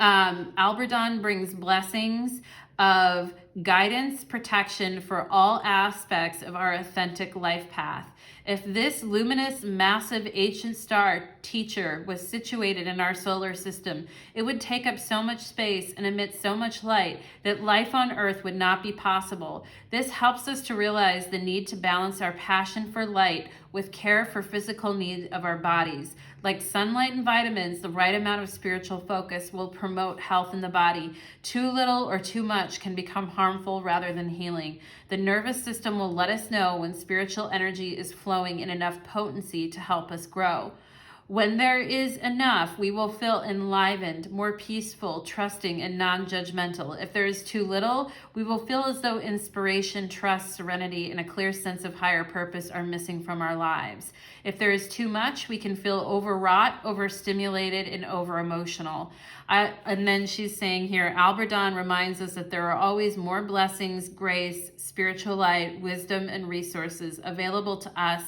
Aldebaran brings blessings of guidance, protection for all aspects of our authentic life path. If this luminous, massive ancient star teacher was situated in our solar system, it would take up so much space and emit so much light that life on Earth would not be possible. This helps us to realize the need to balance our passion for light with care for physical needs of our bodies. Like sunlight and vitamins, the right amount of spiritual focus will promote health in the body. Too little or too much can become harmful rather than healing. The nervous system will let us know when spiritual energy is flowing in enough potency to help us grow. When there is enough, we will feel enlivened, more peaceful, trusting, and non-judgmental. If there is too little, we will feel as though inspiration, trust, serenity, and a clear sense of higher purpose are missing from our lives. If there is too much, we can feel overwrought, overstimulated, and over-emotional. And then she's saying here, Aldebaran reminds us that there are always more blessings, grace, spiritual light, wisdom, and resources available to us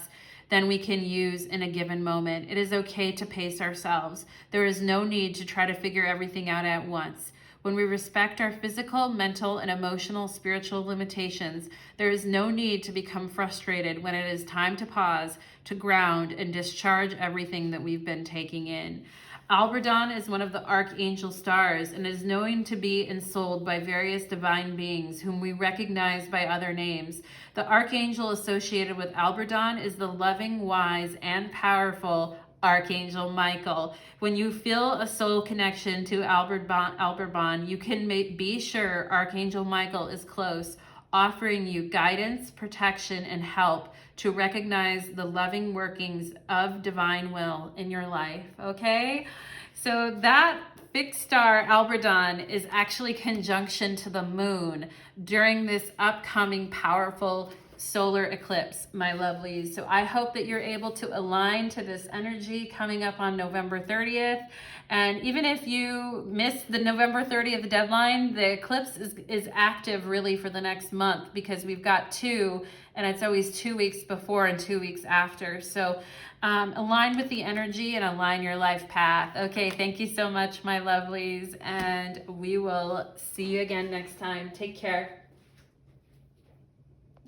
than we can use in a given moment. It is okay to pace ourselves. There is no need to try to figure everything out at once. When we respect our physical, mental, and emotional spiritual limitations, there is no need to become frustrated when it is time to pause, to ground, and discharge everything that we've been taking in. Aldebaran is one of the archangel stars and is known to be ensouled by various divine beings whom we recognize by other names. The archangel associated with Aldebaran is the loving, wise, and powerful Archangel Michael. When you feel a soul connection to Aldebaran, you can be sure Archangel Michael is close, offering you guidance, protection, and help to recognize the loving workings of divine will in your life, okay? So that fixed star, Aldebaran, is actually conjunction to the moon during this upcoming powerful solar eclipse, my lovelies. So I hope that you're able to align to this energy coming up on November 30th. And even if you miss the November 30th deadline, the eclipse is active really for the next month, because we've got two, and it's always 2 weeks before and 2 weeks after. So align with the energy and align your life path. Okay, thank you so much, my lovelies, and we will see you again next time. Take care.